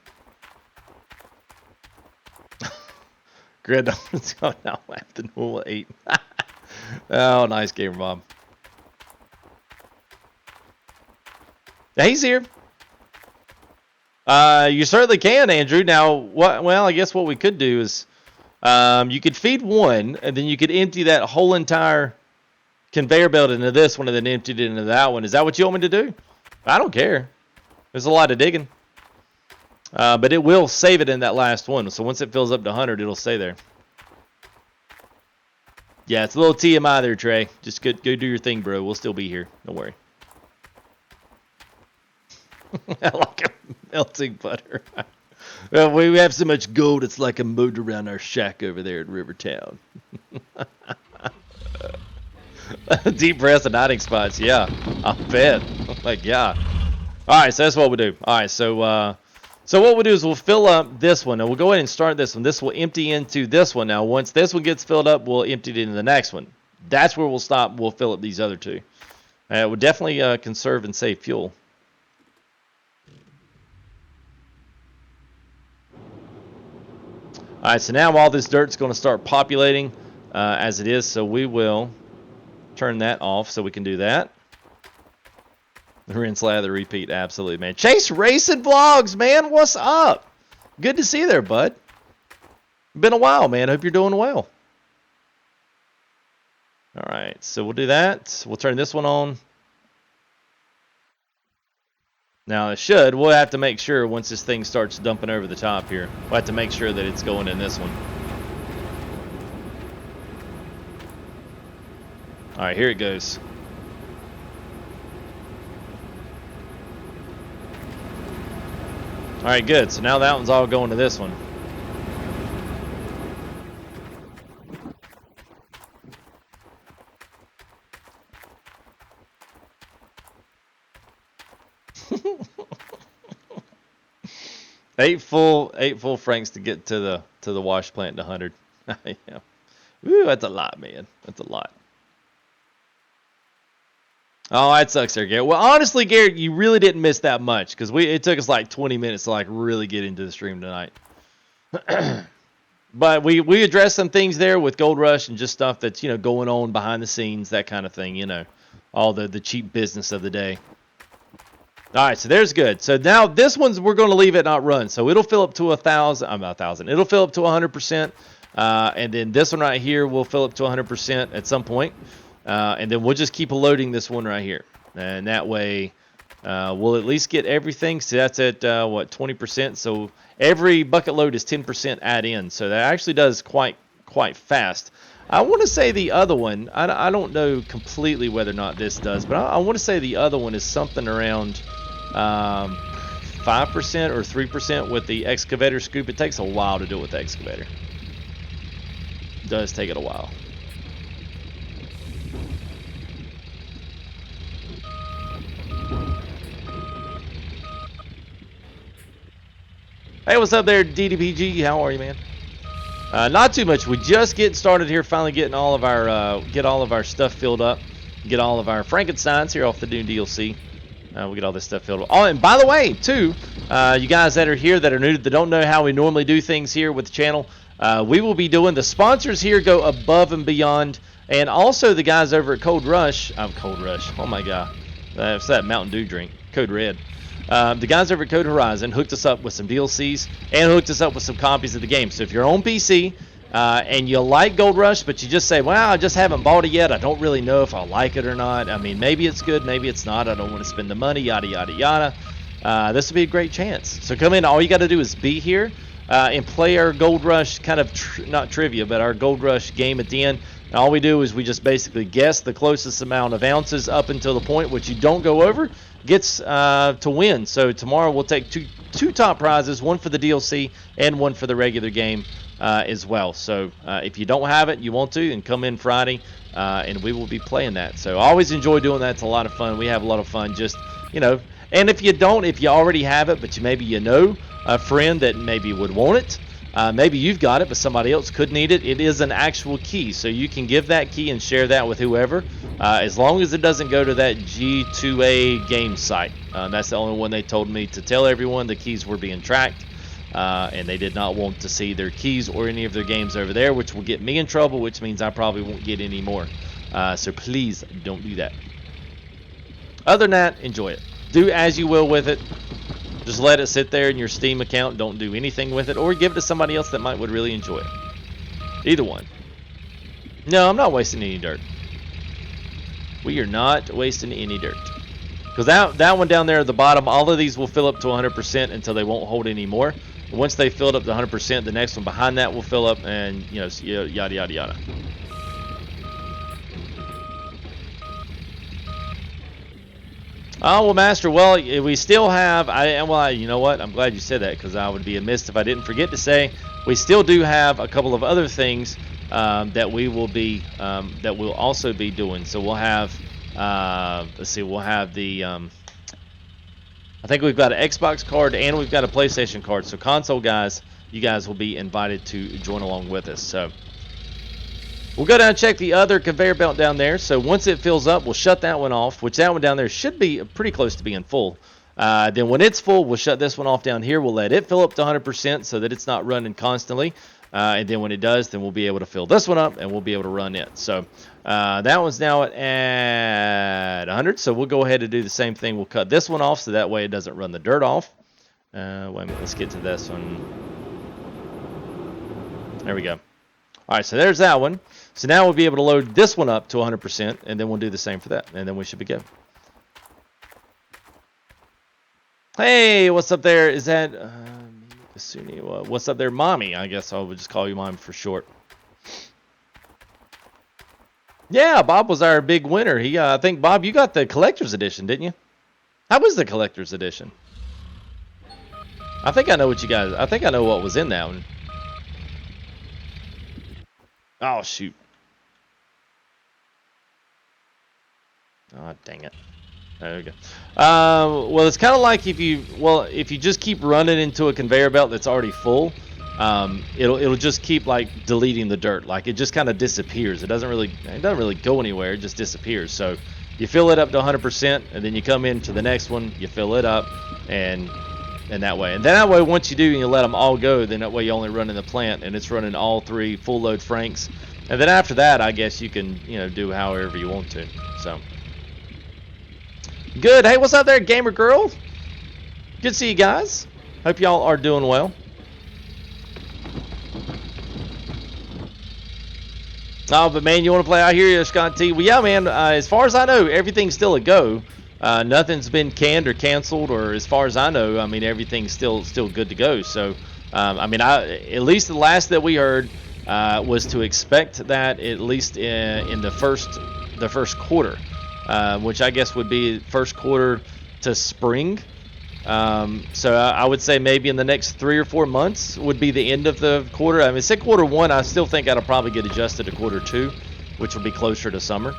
Grid, let's go now. After normal 8. Oh, nice gamer, Bob. Yeah, he's here. You certainly can, Andrew. Now, well, I guess what we could do is you could feed one, and then you could empty that whole entire conveyor belt into this one, and then empty it into that one. Is that what you want me to do? I don't care. There's a lot of digging. But it will save it in that last one. So once it fills up to 100, it'll stay there. Yeah, it's a little TMI there, Trey. Just go do your thing, bro. We'll still be here. Don't worry. I like a melting butter. Well, we have so much gold, it's like a moat around our shack over there in Rivertown. Deep breaths and hiding spots, yeah. I bet. Like, yeah. All right, so that's what we'll do. All right, so what we'll do is we'll fill up this one, and we'll go ahead and start this one. This will empty into this one. Now, once this one gets filled up, we'll empty it into the next one. That's where we'll stop. We'll fill up these other 2. We'll definitely conserve and save fuel. All right, so now all this dirt's going to start populating as it is, so we will turn that off so we can do that. The rinse, lather, repeat, absolutely, man. Chase Racing Vlogs, man, what's up? Good to see you there, bud. Been a while, man. Hope you're doing well. All right, so we'll do that. We'll turn this one on. Now it should. We'll have to make sure once this thing starts dumping over the top here. We'll have to make sure that it's going in this one. All right, here it goes. All right, good. So now that one's all going to this one. Eight full francs to get to the wash plant to 100. Yeah. Ooh, that's a lot, man. That's a lot. Oh, that sucks there, Garrett. Well, honestly, Garrett, you really didn't miss that much because it took us like 20 minutes to like really get into the stream tonight. But we addressed some things there with Gold Rush and just stuff that's, you know, going on behind the scenes, that kind of thing, you know, all the cheap business of the day. All right, so there's good. So now this one's, we're going to leave it not run. So it'll fill up to 1,000. It'll fill up to 100%. And then this one right here will fill up to 100% at some point. And then we'll just keep loading this one right here. And that way we'll at least get everything. So that's at, what, 20%. So every bucket load is 10% add in. So that actually does quite fast. I want to say the other one, I don't know completely whether or not this does, but I want to say the other one is something around 5% or 3% with the excavator scoop. It takes a while to do it with the excavator. It does take it a while. Hey, what's up there, DDPG? How are you, man? Not too much. We just getting started here, finally getting all of our stuff filled up, get all of our Frankensteins here off the new DLC. We'll get all this stuff filled up. Oh, and by the way, too, you guys that are here that are new, that don't know how we normally do things here with the channel, we will be doing, the sponsors here go above and beyond, and also the guys over at Cold Rush, oh my god, that's that Mountain Dew drink, Code Red. The guys over at Code Horizon hooked us up with some DLCs and hooked us up with some copies of the game. So if you're on PC and you like Gold Rush, but you just say, well, I just haven't bought it yet, I don't really know if I like it or not. I mean, maybe it's good, maybe it's not. I don't want to spend the money, yada, yada, yada. This would be a great chance. So come in. All you got to do is be here and play our Gold Rush kind of, not trivia, but our Gold Rush game at the end. And all we do is we just basically guess the closest amount of ounces up until the point which you don't go over gets to win. So tomorrow we'll take two top prizes, one for the DLC and one for the regular game as well. So if you don't have it, you want to, and come in Friday and we will be playing that. So I always enjoy doing that. It's a lot of fun. We have a lot of fun just, you know, and if you don't, if you already have it, but maybe you know a friend that maybe would want it, maybe you've got it, but somebody else could need it. It is an actual key, so you can give that key and share that with whoever, as long as it doesn't go to that G2A game site. That's the only one they told me to tell everyone the keys were being tracked, and they did not want to see their keys or any of their games over there, which will get me in trouble, which means I probably won't get any more. So please don't do that. Other than that, enjoy it. Do as you will with it. Just let it sit there in your Steam account. Don't do anything with it, or give it to somebody else that would really enjoy it. Either one. No, I'm not wasting any dirt. We are not wasting any dirt. Because that one down there at the bottom, all of these will fill up to 100% until they won't hold any more. Once they filled up to 100%, the next one behind that will fill up, and you know, yada yada yada. Oh, well, Master, well, we still have, you know what, I'm glad you said that, because I would be amiss if I didn't forget to say, we still do have a couple of other things that we will be, that we'll also be doing. So we'll have, let's see, we'll have the, I think we've got an Xbox card and we've got a PlayStation card. So console guys, you guys will be invited to join along with us. So we'll go down and check the other conveyor belt down there. So once it fills up, we'll shut that one off, which that one down there should be pretty close to being full. Then when it's full, we'll shut this one off down here. We'll let it fill up to 100% so that it's not running constantly. And then when it does, then we'll be able to fill this one up and we'll be able to run it. So that one's now at 100. So we'll go ahead and do the same thing. We'll cut this one off so that way it doesn't run the dirt off. Wait a minute, let's get to this one. There we go. All right, so there's that one. So now we'll be able to load this one up to 100%, and then we'll do the same for that, and then we should be good. Hey, what's up there? Is that what's up there, Mommy? I guess I would just call you Mom for short. Yeah, Bob was our big winner. He, I think, Bob, you got the collector's edition, didn't you? How was the collector's edition? I think I know what you guys. I think I know what was in that one. Oh shoot. Oh, dang it. There we go. Well, it's kind of like if you just keep running into a conveyor belt that's already full, it'll just keep like deleting the dirt. Like it just kind of disappears. It doesn't really go anywhere. It just disappears. So you fill it up to 100%, and then you come into the next one, you fill it up, and that way. And then that way, once you do, and you let them all go, then that way you only run in the plant, and it's running all 3 full load Franks. And then after that, I guess you can, do however you want to. So. Good. Hey, what's up there, gamer girl? Good to see you guys. Hope y'all are doing well. Oh, but man, you want to play? I hear you, Scott T. Well, yeah, man. As far as I know, everything's still a go. Nothing's been canned or canceled, or as far as I know, I mean, everything's still good to go. So, I mean, at least the last that we heard was to expect that at least in the first quarter, which I guess would be first quarter to spring. So I would say maybe in the next 3 or 4 months would be the end of the quarter. I mean, say quarter one, I still think that'll probably get adjusted to quarter two, which will be closer to summer.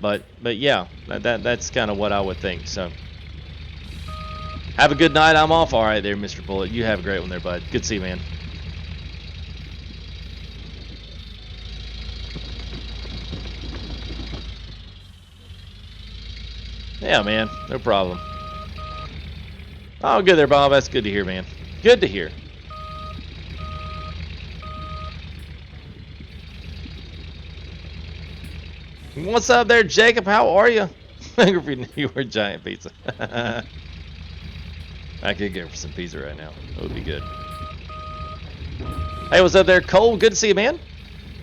But yeah, that's kind of what I would think. So have a good night. I'm off. All right there, Mr. Bullet. You have a great one there, bud. Good to see you, man. Yeah, man. No problem. Oh, good there, Bob. That's good to hear, man. Good to hear. What's up there, Jacob? How are you? You were giant pizza. I could go for some pizza right now. That would be good. Hey, what's up there, Cole? Good to see you, man.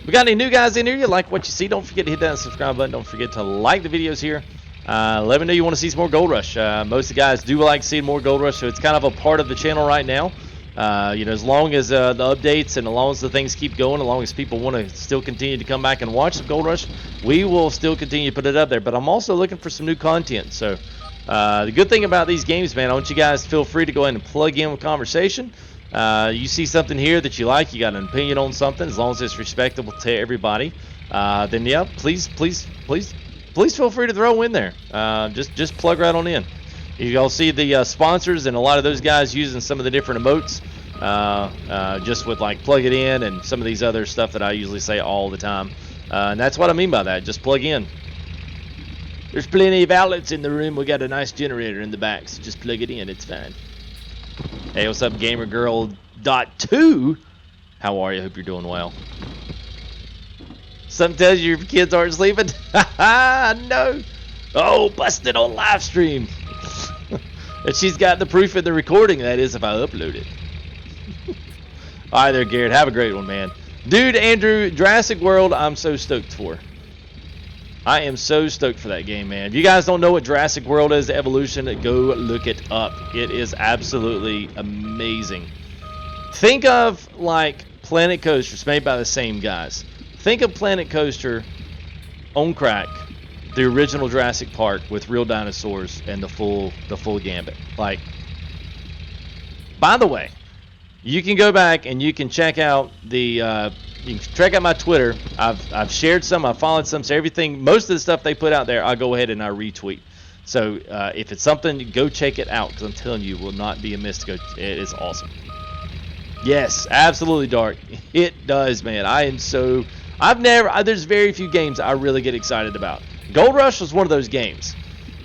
We got any new guys in here? You like what you see? Don't forget to hit that subscribe button. Don't forget to like the videos here. Let me know you want to see some more Gold Rush. Most of the guys do like seeing more Gold Rush, so it's kind of a part of the channel right now. You know, as long as the updates and as long as the things keep going, as long as people want to still continue to come back and watch some Gold Rush, we will still continue to put it up there. But I'm also looking for some new content. So the good thing about these games, man, I want you guys to feel free to go ahead and plug in with conversation. You see something here that you like, you got an opinion on something, as long as it's respectable to everybody, then yeah, please feel free to throw in there. Just plug right on in. You all see the sponsors and a lot of those guys using some of the different emotes, just with like plug it in and some of these other stuff that I usually say all the time. And that's what I mean by that. Just plug in. There's plenty of outlets in the room. We got a nice generator in the back, so just plug it in. It's fine. Hey, what's up, GamerGirl.2? How are you? Hope you're doing well. Something tells you your kids aren't sleeping? No. Oh, busted on live stream. And she's got the proof in the recording, that is, if I upload it. All right there, Garrett. Have a great one, man. Dude, Andrew, Jurassic World, I'm so stoked for. I am so stoked for that game, man. If you guys don't know what Jurassic World is, Evolution, go look it up. It is absolutely amazing. Think of, like, Planet Coasters made by the same guys. Think of Planet Coaster on crack, the original Jurassic Park with real dinosaurs and the full gambit. Like, by the way, you can go back and you can check out the you can check out my Twitter. I've shared some, I've followed some, so everything, most of the stuff they put out there, I go ahead and I retweet. So if it's something, go check it out, because I'm telling you, it will not be amiss to go. It is awesome. Yes, absolutely, Dark. It does, man. There's very few games I really get excited about. Gold Rush was one of those games.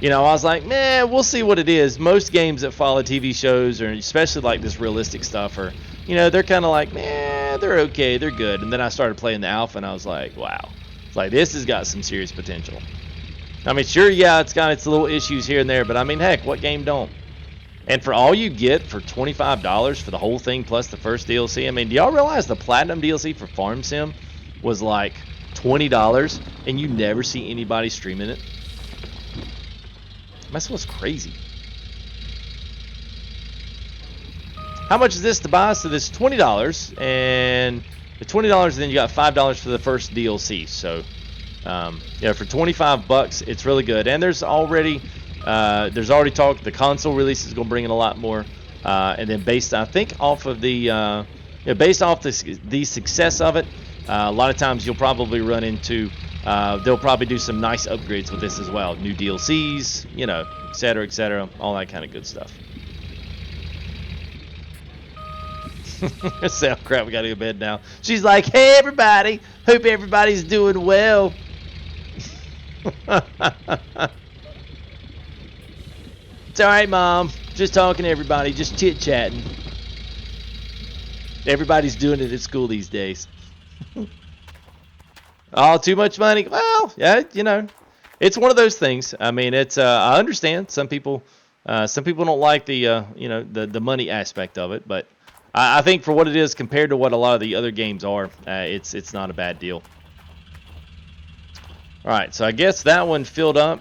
You know, I was like, man, we'll see what it is. Most games that follow TV shows, or especially like this realistic stuff, are, you know, they're kind of like, man, they're okay, they're good. And then I started playing the alpha, and I was like, wow. It's like, this has got some serious potential. I mean, sure, yeah, it's got its little issues here and there, but I mean, heck, what game don't? And for all you get for $25 for the whole thing plus the first DLC, I mean, do y'all realize the Platinum DLC for Farm Sim was like $20, and you never see anybody streaming it? That's what's crazy. How much is this to buy? So this is $20, and the $20, then you got $5 for the first DLC. So, yeah, for $25, it's really good. And there's already talk. The console release is going to bring in a lot more. And then based, I think, off of the, based off the success of it, a lot of times you'll probably run into. They'll probably do some nice upgrades with this as well. New DLCs, you know, et cetera, all that kind of good stuff. Say, oh, crap, we got to go to bed now. She's like, hey, everybody. Hope everybody's doing well. It's all right, Mom. Just talking to everybody. Just chit-chatting. Everybody's doing it at school these days. Oh, too much money? Well, yeah, you know, it's one of those things. I mean, it's I understand some people don't like the you know, the money aspect of it, but I think for what it is compared to what a lot of the other games are, it's not a bad deal. All right, so I guess that one filled up.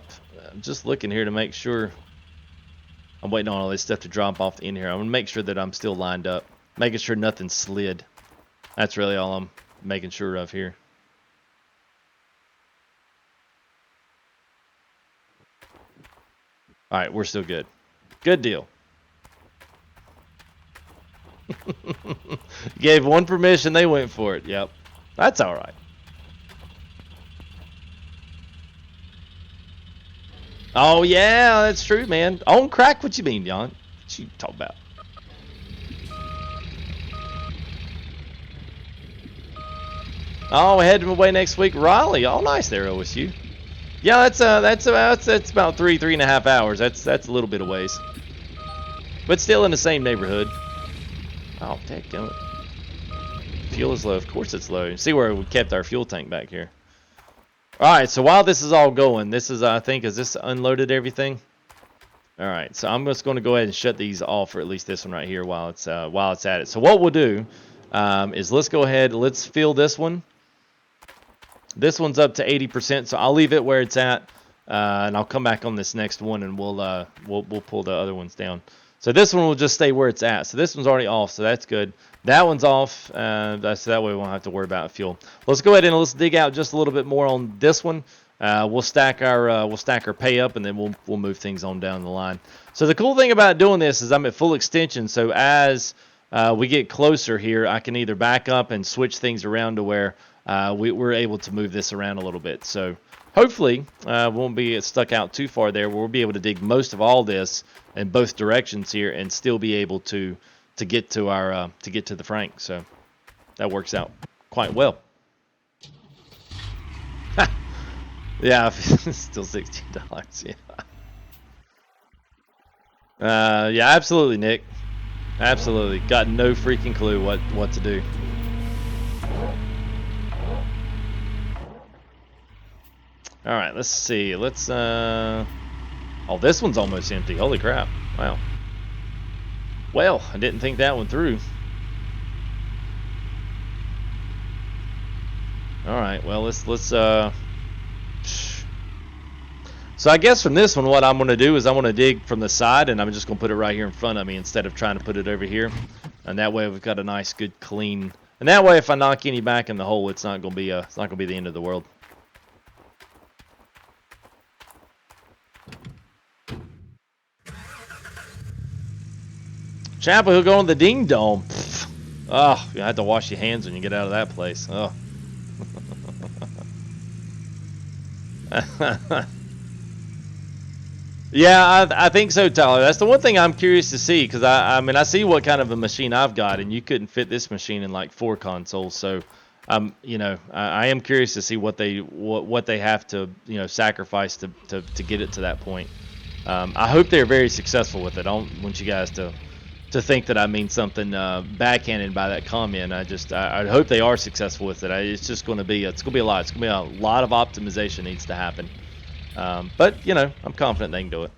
I'm just looking here to make sure. I'm waiting on all this stuff to drop off in here. I'm gonna make sure that I'm still lined up, making sure nothing slid. That's really all I'm making sure of here. All right, we're still good. Good deal. Gave one permission, they went for it. Yep, that's all right. Oh yeah, that's true, man. On crack? What you mean, Jan? What you talk about? Oh, we're heading away next week, Raleigh. Oh, nice there, OSU. Yeah, that's about 3.5 hours. That's a little bit of ways, but still in the same neighborhood. Oh, dadgummit. Fuel is low. Of course it's low. See where we kept our fuel tank back here. All right, so while this is all going, this is, I think, is this unloaded everything? All right, so I'm just going to go ahead and shut these off, or at least this one right here while it's at it. So what we'll do is let's go ahead, let's fill this one. This one's up to 80%, so I'll leave it where it's at, and I'll come back on this next one, and we'll pull the other ones down. So this one will just stay where it's at. So this one's already off, so that's good. That one's off, so that way we won't have to worry about fuel. Let's go ahead and let's dig out just a little bit more on this one. We'll stack our pay up, and then we'll move things on down the line. So the cool thing about doing this is I'm at full extension. So as we get closer here, I can either back up and switch things around to where we're able to move this around a little bit. So hopefully we won't be stuck out too far there. We'll be able to dig most of all this in both directions here and still be able to get to our to the Frank. So that works out quite well. Yeah, still $16. Yeah, absolutely, Nick. Absolutely, got no freaking clue what to do. All right, let's see. Let's oh, this one's almost empty. Holy crap! Wow. Well, I didn't think that one through. All right. Well, let's So I guess from this one, what I'm going to do is I'm going to dig from the side, and I'm just going to put it right here in front of me instead of trying to put it over here. And that way we've got a nice, good, clean. And that way, if I knock any back in the hole, it's not going to be the end of the world. Chapel, he'll go on the ding dome. Oh, you have to wash your hands when you get out of that place. Oh. Yeah, I think so, Tyler. That's the one thing I'm curious to see, because I mean I see what kind of a machine I've got, and you couldn't fit this machine in like 4 consoles. So, you know, I am curious to see what they have to sacrifice to get it to that point. I hope they're very successful with it. I don't want you guys to think that I mean something backhanded by that comment. I hope they are successful with it. It's going to be a lot. It's going to be a lot of optimization needs to happen. But I'm confident they can do it.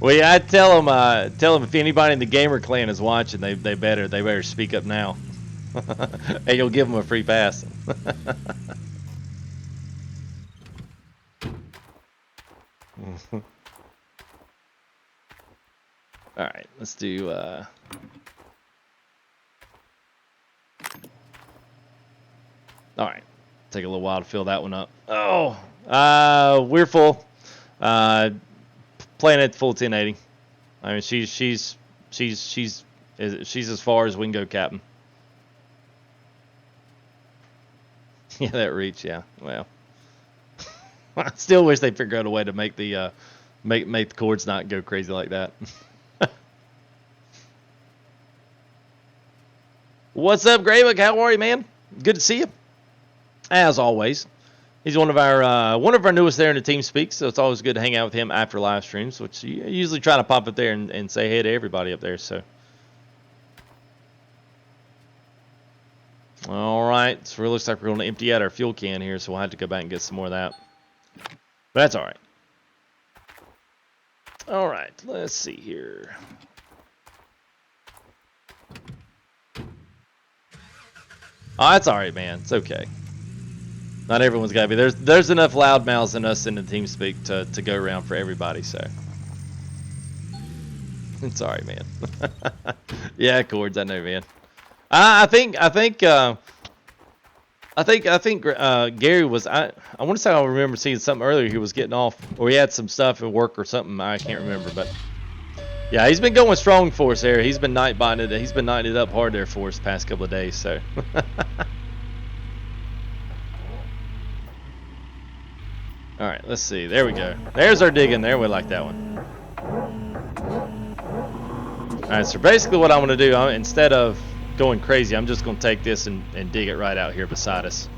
Well, yeah, I tell them if anybody in the gamer clan is watching, they better speak up now. And you'll give them a free pass. All right, let's do. All right, take a little while to fill that one up. Oh, we're full. Playing at full 1080. I mean, she's as far as we can go, Captain. Yeah, that reach. Yeah. Well, I still wish they'd figure out a way to make the make the cords not go crazy like that. What's up, Graybook? How are you, man? Good to see you. As always, he's one of our newest there in the TeamSpeak, so it's always good to hang out with him after live streams, which you usually try to pop up there and say hey to everybody up there. So. All right, so it looks like we're going to empty out our fuel can here, so we'll have to go back and get some more of that. But that's all right. All right, let's see here. Oh, that's all right, man. It's okay. Not everyone's got to be. There's enough loudmouths in us in the TeamSpeak to go around for everybody, so. It's all right, man. Yeah, Cords, I know, man. I think Gary was. I want to say I remember seeing something earlier. He was getting off, or he had some stuff at work or something. I can't remember, but yeah, he's been going strong for us there. He's been night binding it. He's been nighting it up hard there for us the past couple of days. So. All right, let's see. There we go. There's our digging there. We like that one. All right, so basically what I'm going to do, instead of going crazy, I'm just going to take this and dig it right out here beside us.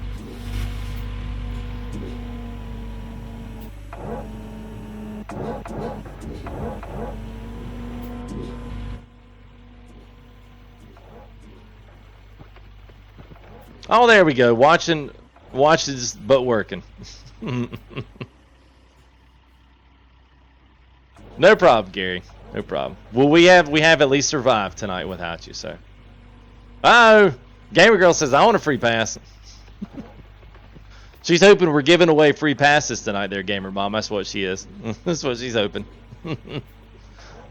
Oh, there we go. Watching but working. No problem, Gary. No problem. Well, we have at least survived tonight without you, so. Oh, Gamer Girl says I want a free pass. She's hoping we're giving away free passes tonight, there, Gamer Mom. That's what she is. That's what she's hoping.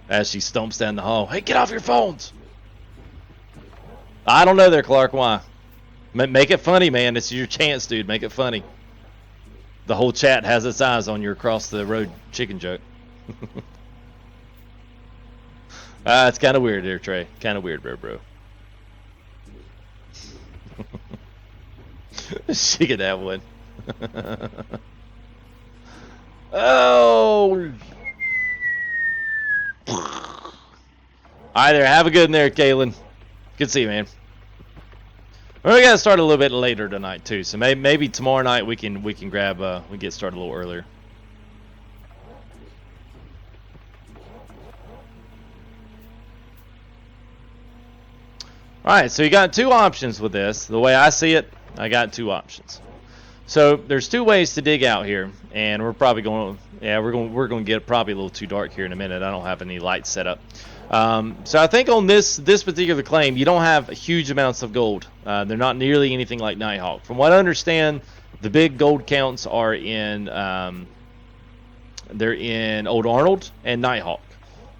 As she stomps down the hall. Hey, get off your phones! I don't know there, Clark. Why? Make it funny, man. This is your chance, dude. Make it funny. The whole chat has its eyes on your across the road chicken joke. It's kind of weird there, Trey. Kind of weird, bro. She could have one. Oh. Alright there. Have a good one there, Kaylin. Good to see you, man. Well, we gotta start a little bit later tonight too, so maybe tomorrow night we can grab we get started a little earlier. All right, so you got two options with this. The way I see it, I got two options. So there's two ways to dig out here, and we're probably going. Yeah, we're going to get probably a little too dark here in a minute. I don't have any lights set up. So I think on this particular claim, you don't have huge amounts of gold. They're not nearly anything like Nighthawk. From what I understand, the big gold counts are in they're in Old Arnold and Nighthawk.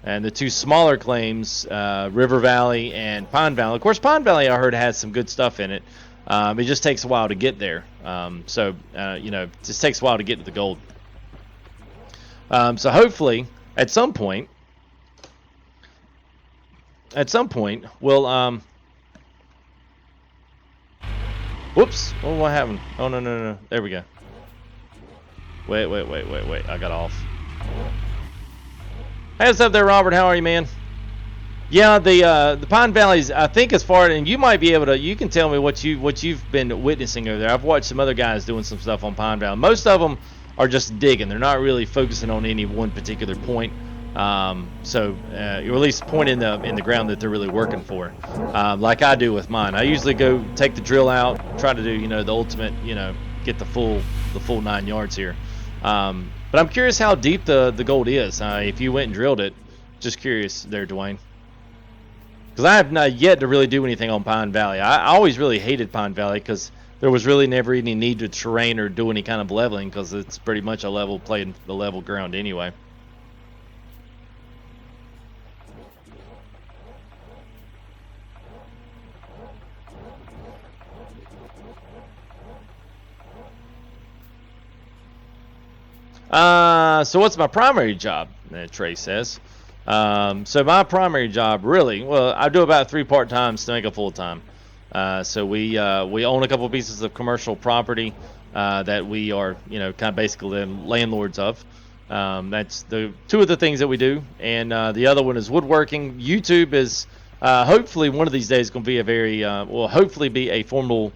And the two smaller claims, River Valley and Pine Valley. Of course, Pine Valley I heard has some good stuff in it. It just takes a while to get there. So it just takes a while to get to the gold. So hopefully, at some point, we'll whoops! What happened? Oh no! There we go. Wait! I got off. Hey, what's up there, Robert? How are you, man? Yeah, the Pine Valleys, I think as far, and you might be able to, you can tell me what you've been witnessing over there. I've watched some other guys doing some stuff on Pine Valley. Most of them are just digging. They're not really focusing on any one particular point. Or at least point in the ground that they're really working for. Like I do with mine. I usually go take the drill out, try to do, the ultimate, get the full 9 yards here. But I'm curious how deep the gold is. If you went and drilled it, just curious there, Dwayne. Because I have not yet to really do anything on Pine Valley. I always really hated Pine Valley because there was really never any need to terrain or do any kind of leveling because it's pretty much a level playing the level ground anyway. So what's my primary job? Trey says. So my primary job, really, well, I do about 3 part-times to make a full-time. So we own a couple of pieces of commercial property that we are, kind of basically the landlords of. That's the two of the things that we do, and the other one is woodworking. YouTube is hopefully one of these days going to be a very, hopefully be a formal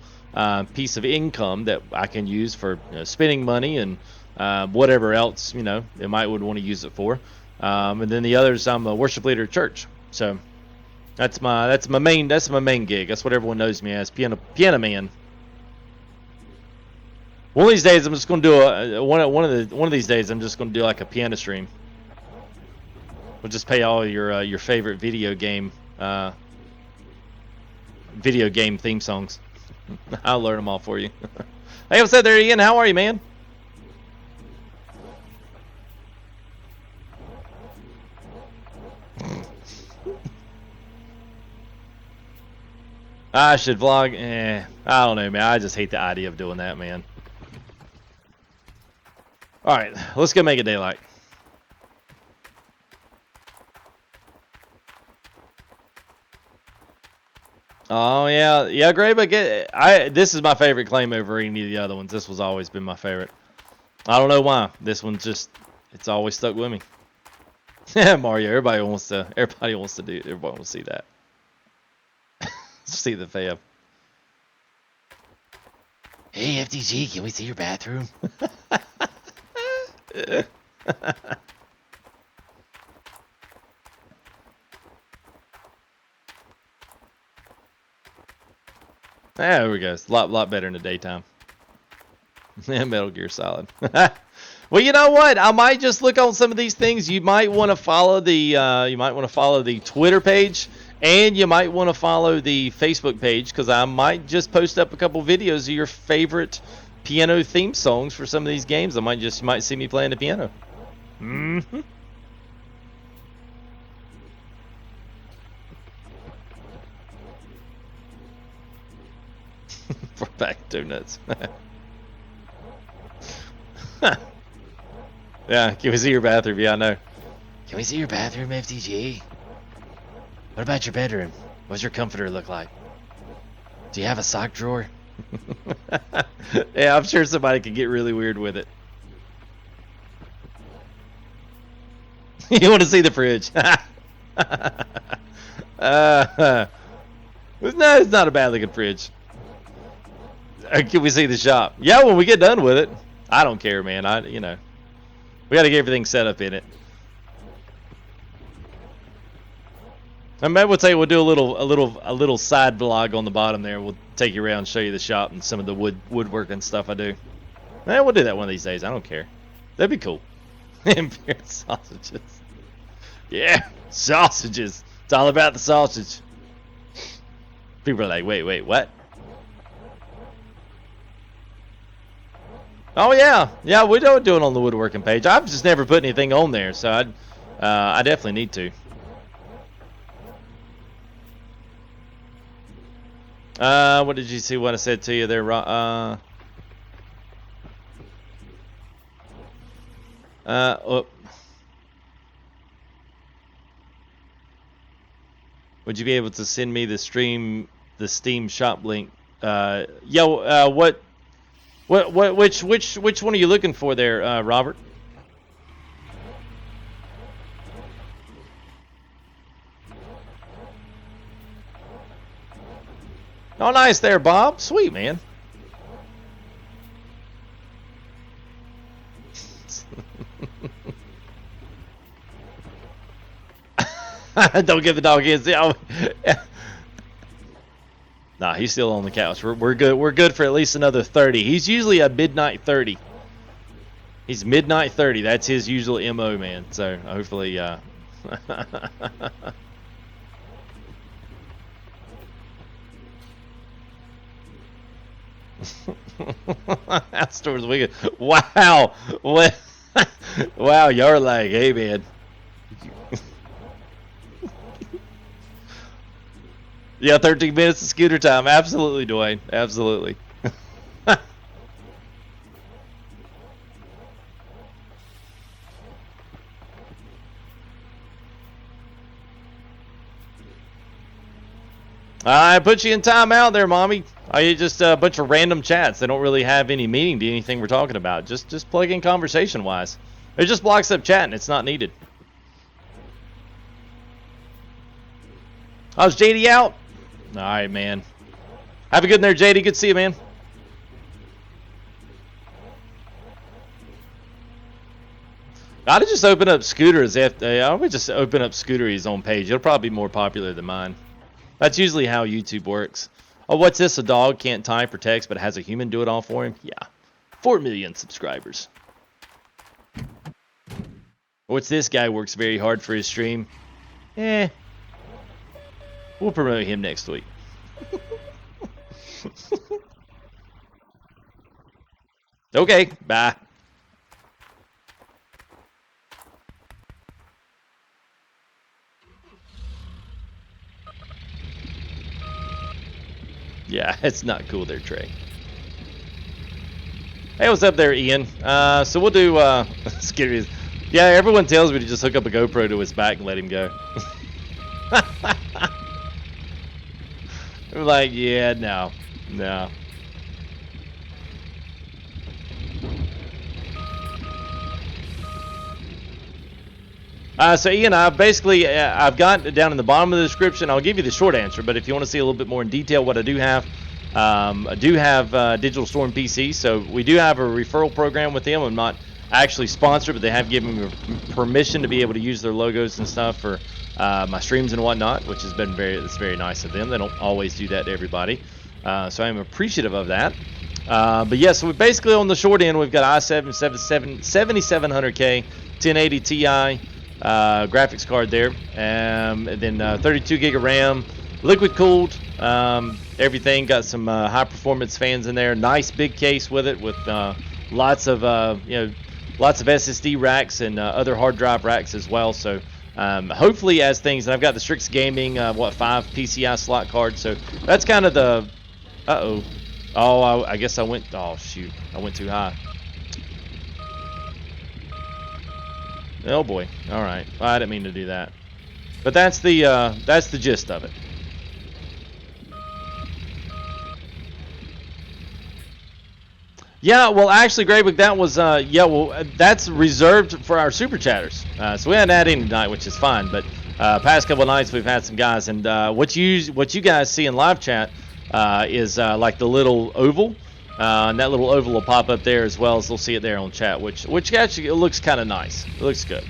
piece of income that I can use for spending money and whatever else, it might would want to use it for. And then the others, I'm a worship leader at church. So That's my main gig. That's what everyone knows me as, piano man. One of these days, I'm just gonna do one of these days. I'm just gonna do like a piano stream. We'll just play all your favorite video game theme songs. I'll learn them all for you. Hey, what's up there, Ian? How are you, man? I should vlog. I don't know, man. I just hate the idea of doing that, man. All right, let's go make it daylight. Oh yeah, great. But this is my favorite claim over any of the other ones. This was always been my favorite. I don't know why. This one's just, it's always stuck with me. Mario. Everybody wants to see that. See the fab. Hey FTG, can we see your bathroom? There we go. It's a lot better in the daytime. Metal Gear Solid. Well, you know what? I might just look on some of these things. You might want to follow the Twitter page, and you might want to follow the Facebook page, because I might just post up a couple videos of your favorite piano theme songs for some of these games. You might see me playing the piano. Mm-hmm. For back donuts. Yeah, can we see your bathroom? Yeah, I know. Can we see your bathroom, FTG? What about your bedroom? What's your comforter look like? Do you have a sock drawer? Yeah, I'm sure somebody could get really weird with it. You want to see the fridge? No, it's not a bad looking fridge. Can we see the shop? Yeah, when we get done with it. I don't care, man. We got to get everything set up in it. And maybe we'll do a little side vlog on the bottom there. We'll take you around, show you the shop and some of the woodworking stuff I do. We'll do that one of these days. I don't care. That'd be cool. Imperial sausages. Yeah, sausages. It's all about the sausage. People are like, wait, what? Oh yeah, we don't do it on the woodworking page. I've just never put anything on there, so I definitely need to. What did you see? What I said to you there? Would you be able to send me the Steam shop link? Which one are you looking for there, Robert? Oh, nice there, Bob. Sweet, man. Don't give the dog his. Nah, he's still on the couch. We're good. We're good for at least another 30. He's usually a midnight 30. He's midnight 30. That's his usual MO, man. So hopefully, Outstores wicked. Wow. What? Wow, you're like, hey, man. Yeah, 13 minutes of scooter time. Absolutely, Dwayne. Absolutely. I put you in timeout there, Mommy. I just a bunch of random chats. They don't really have any meaning to anything we're talking about. Just plug in conversation-wise. It just blocks up chatting. It's not needed. Oh, is JD out? All right, man. Have a good one there, JD. Good to see you, man. I'd just open up Scooter's. I would just open up Scooter's own page. It'll probably be more popular than mine. That's usually how YouTube works. Oh, what's this? A dog can't type or text, but has a human do it all for him? Yeah. 4 million subscribers. What's this? Guy works very hard for his stream. Eh. We'll promote him next week. Okay, bye. Yeah, it's not cool there, Trey. Hey, what's up there, Ian? So we'll do, scary. Yeah, everyone tells me to just hook up a GoPro to his back and let him go. I'm like, yeah, no. So Ian, I've got down in the bottom of the description. I'll give you the short answer, but if you want to see a little bit more in detail, what I do have Digital Storm PC. So we do have a referral program with them. I'm not actually sponsored, but they have given me permission to be able to use their logos and stuff for my streams and whatnot, which has been very nice of them. They don't always do that to everybody, so I'm appreciative of that. But yeah, so we basically on the short end, we've got i7 7700K 1080 Ti. Graphics card there, and then 32 gig of RAM, liquid cooled, everything. Got some high performance fans in there. Nice big case with it, with lots of lots of SSD racks and other hard drive racks as well. So hopefully, as things, and I've got the Strix Gaming 5 PCI slot card. So that's kind of the I guess I went I went too high. Oh boy! All right, well, I didn't mean to do that, but that's the gist of it. Yeah, well, actually, Graybook, that was that's reserved for our super chatters. So we hadn't had any tonight, which is fine. But past couple of nights we've had some guys, and what you guys see in live chat is like the little oval. And that little oval will pop up there as well, as they'll see it there on chat, which actually it looks kind of nice. It looks good.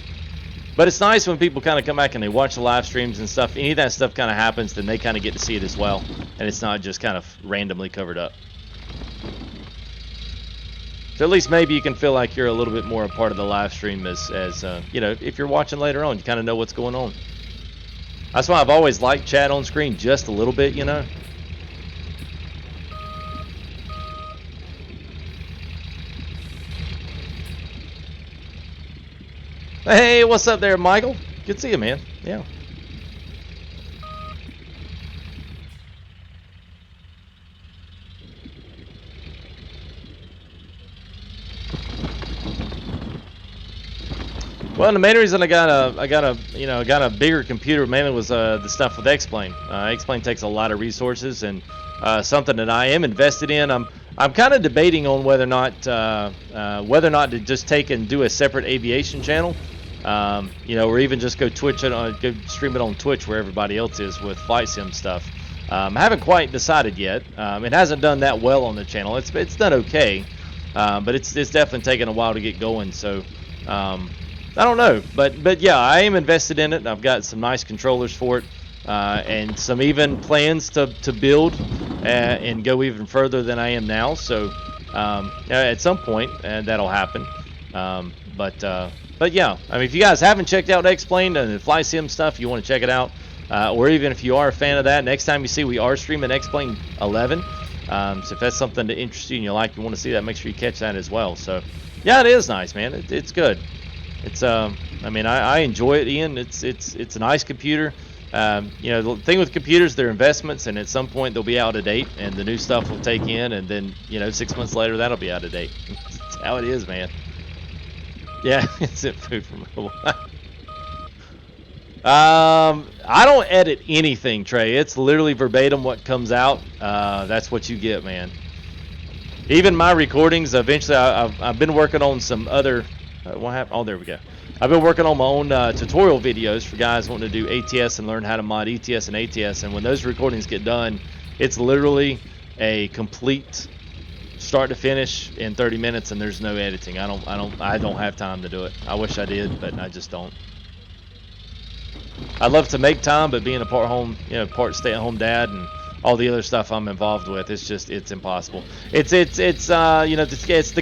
But it's nice when people kind of come back and they watch the live streams and stuff. Any of that stuff kind of happens, then they kind of get to see it as well, and it's not just kind of randomly covered up. So at least maybe you can feel like you're a little bit more a part of the live stream as if you're watching later on, you kind of know what's going on. That's why I've always liked chat on screen just a little bit, you know. Hey, what's up there, Michael? Good to see you, man. Yeah. Well, the main reason I got a bigger computer mainly was the stuff with X-Plane. X-Plane takes a lot of resources, and something that I am invested in. I'm kind of debating on whether or not to just take and do a separate aviation channel. Or even just go go stream it on Twitch where everybody else is with flight sim stuff. I haven't quite decided yet. It hasn't done that well on the channel. It's done okay, but it's definitely taken a while to get going. So I don't know, but yeah, I am invested in it. I've got some nice controllers for it, and some even plans to build and go even further than I am now. So at some point, that'll happen. But yeah, I mean, if you guys haven't checked out X-Plane and the Fly Sim stuff, you want to check it out. Or even if you are a fan of that, next time you see we are streaming X-Plane 11. So if that's something that interests you and you want to see that, make sure you catch that as well. So yeah, it is nice, man. It's good. It's I mean, I enjoy it, Ian. It's a nice computer. The thing with computers, they're investments, and at some point they'll be out of date, and the new stuff will take in, and then 6 months later that'll be out of date. That's how it is, man. Yeah, it's food for mobile. I don't edit anything, Trey. It's literally verbatim what comes out. That's what you get, man. Even my recordings, eventually, I've been working on some other. What happened? Oh, there we go. I've been working on my own tutorial videos for guys wanting to do ATS and learn how to mod ETS and ATS. And when those recordings get done, it's literally a complete start to finish in 30 minutes, and there's no editing. I don't have time to do it. I wish I did, but I just don't. I love to make time, but being a part home, part stay-at-home dad and all the other stuff I'm involved with, it's impossible. It's the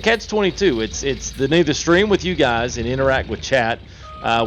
catch-22. It's the need to stream with you guys and interact with chat,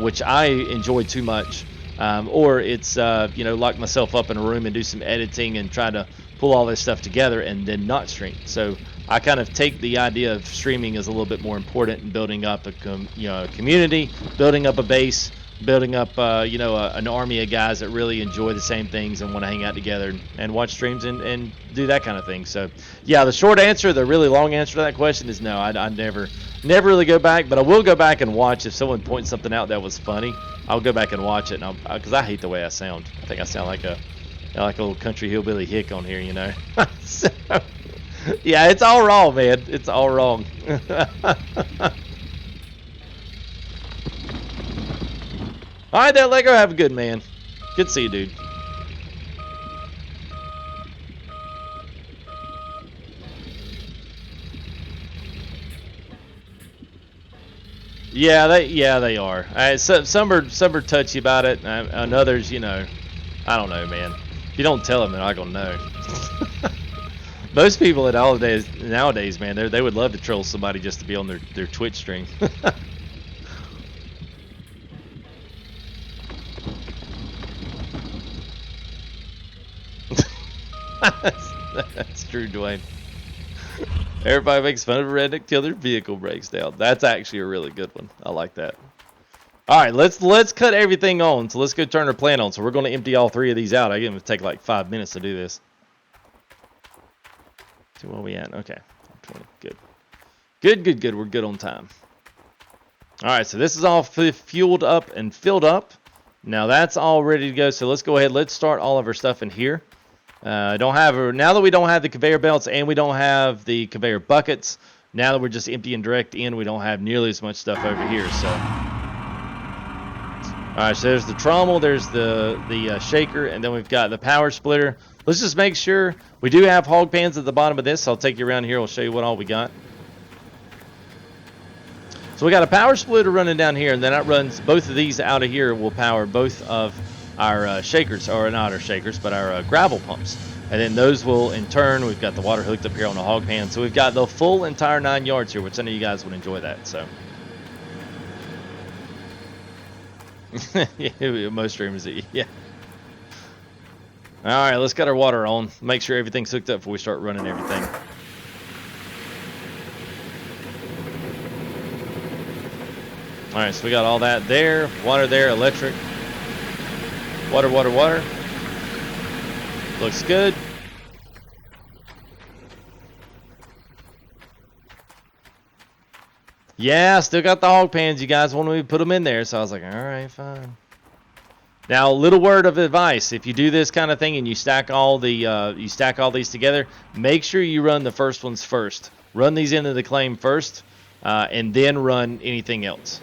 which I enjoy too much. Or it's lock myself up in a room and do some editing and try to pull all this stuff together and then not stream. So I kind of take the idea of streaming as a little bit more important in building up a community, building up a base, building up an army of guys that really enjoy the same things and want to hang out together and watch streams and do that kind of thing. So yeah, the short answer, the really long answer to that question is no. I never really go back, but I will go back and watch if someone points something out that was funny. I'll go back and watch it, because I hate the way I sound. I think I sound like a little country hillbilly hick on here, So, yeah, it's all wrong, man. It's all wrong. All right, there, Lego. Have a good man. Good to see you, dude. Yeah, they are. Some are touchy about it, and others, I don't know, man. If you don't tell them, they're not gonna know. Most people nowadays, man, they would love to troll somebody just to be on their Twitch stream. That's true, Dwayne. Everybody makes fun of a redneck till their vehicle breaks down. That's actually a really good one. I like that. All right, let's cut everything on. So let's go turn our plant on. So we're going to empty all 3 of these out. I give them to take like 5 minutes to do this. So where are we at? Okay, 20. Good. We're good on time. All right, so this is all fueled up and filled up. Now that's all ready to go. So let's go ahead. Let's start all of our stuff in here. Now that we don't have the conveyor belts and we don't have the conveyor buckets, now that we're just emptying direct in, we don't have nearly as much stuff over here. So, all right, so there's the trommel, there's the shaker, and then we've got the power splitter. Let's just make sure we do have hog pans at the bottom of this. So I'll take you around here. I'll show you what all we got. So we got a power splitter running down here, and then that runs both of these out of here. Will power both of our shakers, or not our shakers, but our gravel pumps. And then those will, in turn, we've got the water hooked up here on the hog pan. So we've got the full entire 9 yards here, which I know you guys would enjoy that. So, yeah, most streamers, yeah. All right, let's get our water on. Make sure everything's hooked up before we start running everything. All right, so we got all that there, water there, electric. Water. Looks good. Yeah, still got the hog pans. You guys wanted me to put them in there, so I was like, all right, fine. Now, a little word of advice: if you do this kind of thing and you stack all these together, make sure you run the first ones first. Run these into the claim first, and then run anything else.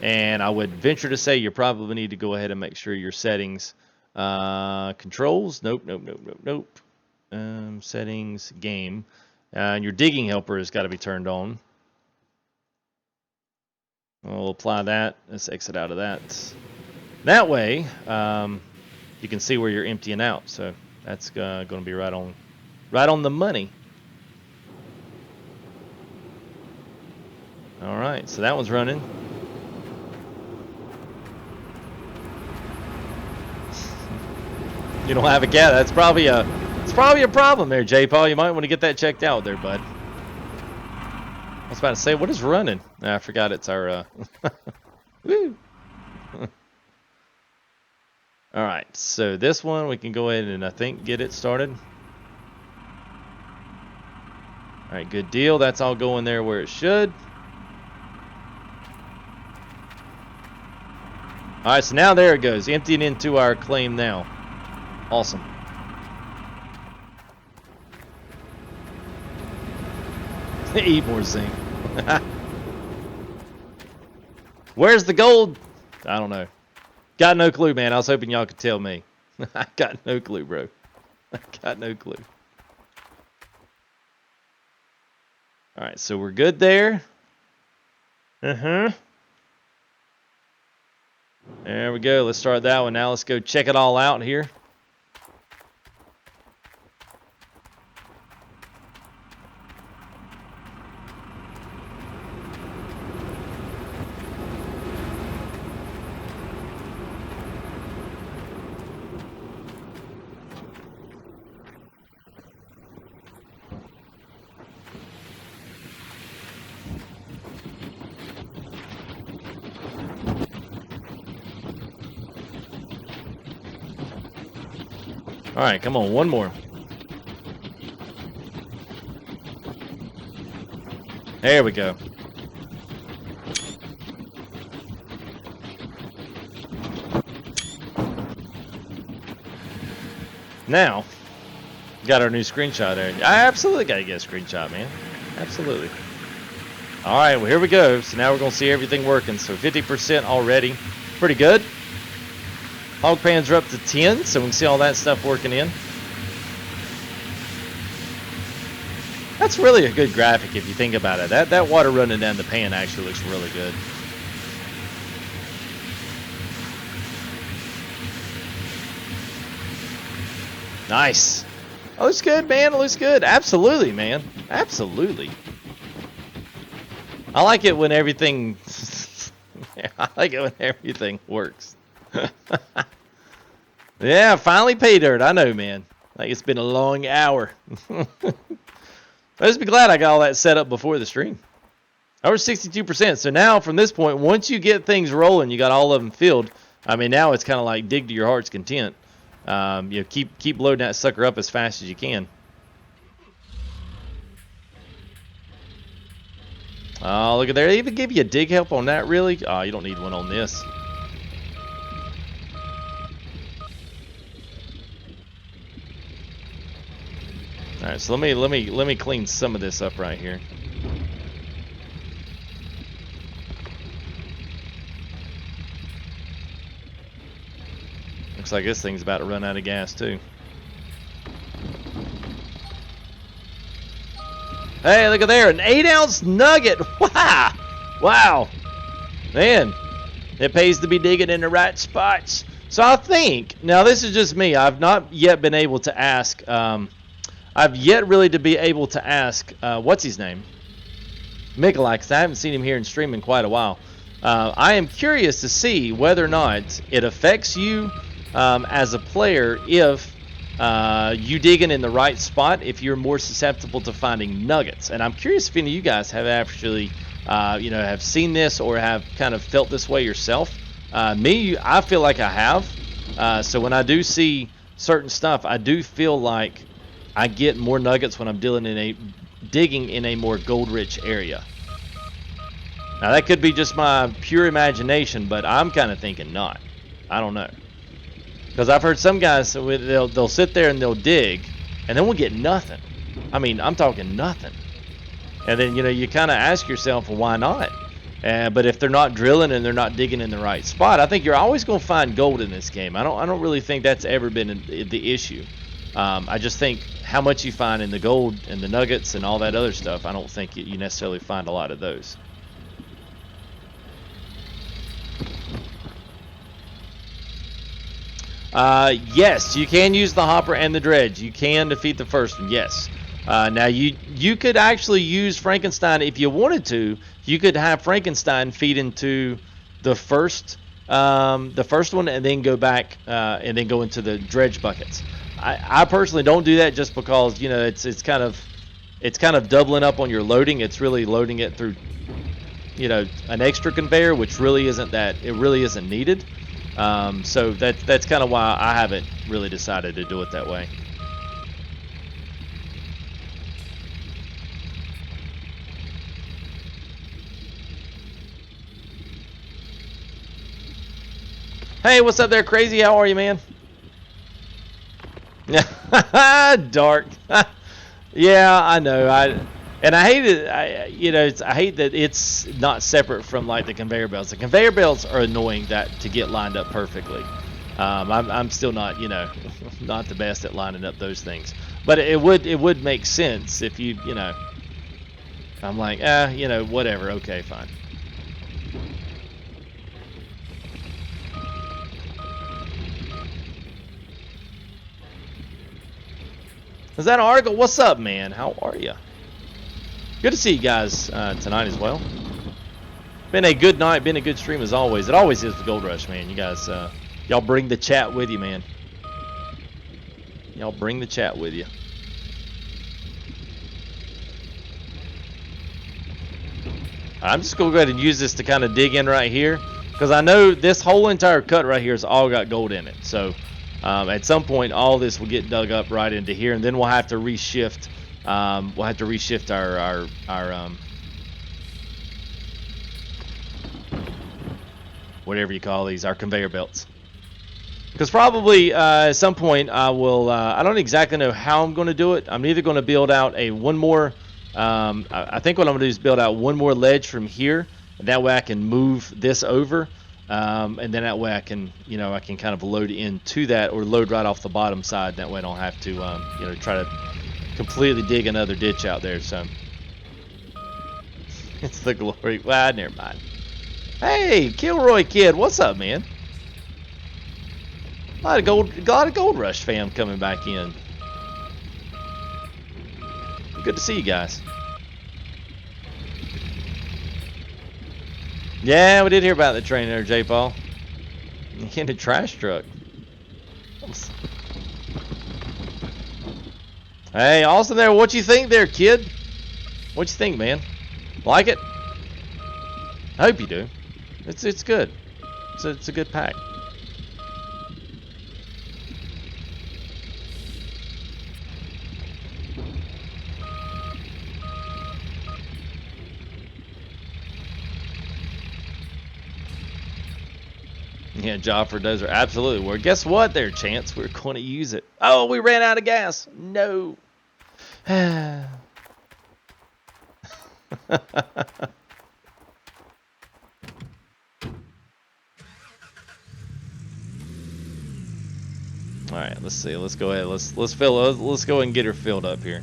And I would venture to say you probably need to go ahead and make sure your settings, controls, nope. Settings, game, and your digging helper has got to be turned on. We'll apply that. Let's exit out of that. That way, you can see where you're emptying out. So that's going to be right on the money. All right, so that one's running. You don't have a cat. That's probably a problem there, J. Paul. You might want to get that checked out there, bud. I was about to say, what is running? I forgot it's our woo. All right, so this one we can go ahead and I think get it started. All right, good deal. That's all going there where it should. All right, so now there it goes, emptying into our claim now. Awesome. Eat more zinc. Where's the gold? I don't know. Got no clue, man. I was hoping y'all could tell me. I got no clue, bro. I got no clue. All right, so we're good there. There we go. Let's start that one. Now let's go check it all out here. All right, come on, one more. There we go. Now, got our new screenshot there. I absolutely got to get a screenshot, man. Absolutely. All right, well, here we go. So now we're going to see everything working. So 50% already. Pretty good. Hog pans are up to 10, so we can see all that stuff working in. That's really a good graphic if you think about it. That water running down the pan actually looks really good. Nice. Oh, looks good, man. It looks good. Absolutely, man. Absolutely. I like it when everything... I like it when everything works. Yeah, finally pay dirt. I know, man. Like, it's been a long hour. I'll just be glad I got all that set up before the stream. Over 62%. So now, from this point, once you get things rolling, you got all of them filled. I mean, now it's kind of like dig to your heart's content. You know, keep loading that sucker up as fast as you can. Oh, look at there. They even give you a dig help on that, really? Oh, you don't need one on this. All right, so let me clean some of this up right here. Looks like this thing's about to run out of gas too. Hey, look at there, an 8-ounce nugget. Wow, wow, man, it pays to be digging in the right spots. So I think now this is just me. I've not yet been able to ask. I've yet really to be able to ask, what's his name? Mikolai, because I haven't seen him here in stream in quite a while. I am curious to see whether or not it affects you as a player if you digging in the right spot, if you're more susceptible to finding nuggets. And I'm curious if any of you guys have actually, you know, have seen this or have kind of felt this way yourself. Me, I feel like I have. So when I do see certain stuff, I do feel like I get more nuggets when I'm digging in a more gold-rich area. Now that could be just my pure imagination, but I'm kind of thinking not. I don't know, because I've heard some guys they'll sit there and they'll dig, and then we'll get nothing. I mean, I'm talking nothing. And then you kind of ask yourself, well, why not? But if they're not drilling and they're not digging in the right spot, I think you're always going to find gold in this game. I don't really think that's ever been the issue. I just think how much you find in the gold and the nuggets and all that other stuff, I don't think you necessarily find a lot of those. Yes, you can use the hopper and the dredge. You can defeat the first one, yes. Now you could actually use Frankenstein if you wanted to. You could have Frankenstein feed into the first one and then go back and then go into the dredge buckets. I personally don't do that just because it's kind of doubling up on your loading. It's really loading it through an extra conveyor, which really isn't needed. So that's kind of why I haven't really decided to do it that way. Hey, what's up there, Crazy? How are you, man? Dark. Yeah, I know. I hate it. I hate that it's not separate from like the conveyor belts. The conveyor belts are annoying to get lined up perfectly. I'm still not not the best at lining up those things. But it would make sense if I'm like whatever. Okay, fine. Is that an article? What's up, man? How are you? Good to see you guys tonight as well. Been a good night, been a good stream as always. It always is with Gold Rush, man. You guys, y'all bring the chat with you, man. Y'all bring the chat with you. I'm just going to go ahead and use this to kind of dig in right here, because I know this whole entire cut right here has all got gold in it. So at some point, all this will get dug up right into here, and then we'll have to reshift. We'll have to reshift our whatever you call these, our conveyor belts. Because probably at some point I will, I don't exactly know how I'm going to do it. I'm either going to build out one more, I think what I'm going to do is build out one more ledge from here. And that way I can move this over. And then that way I can, you know, I can kind of load into that, or load right off the bottom side. That way I don't have to, you know, try to completely dig another ditch out there. So it's the glory. Well, never mind. Hey, Kilroy Kid, what's up, man? A lot of Gold Rush fam coming back in. Good to see you guys. Yeah, we did hear about the train there, J. Paul. In a trash truck. Hey, Austin there, what you think there, kid? What you think, man? Like it? I hope you do. It's good. It's a good pack. Yeah, Joffre does. Absolutely. Well, guess what there, Chance? We're going to use it. Oh, we ran out of gas. No. All right, let's see. Let's go ahead. Let's go ahead and get her filled up here.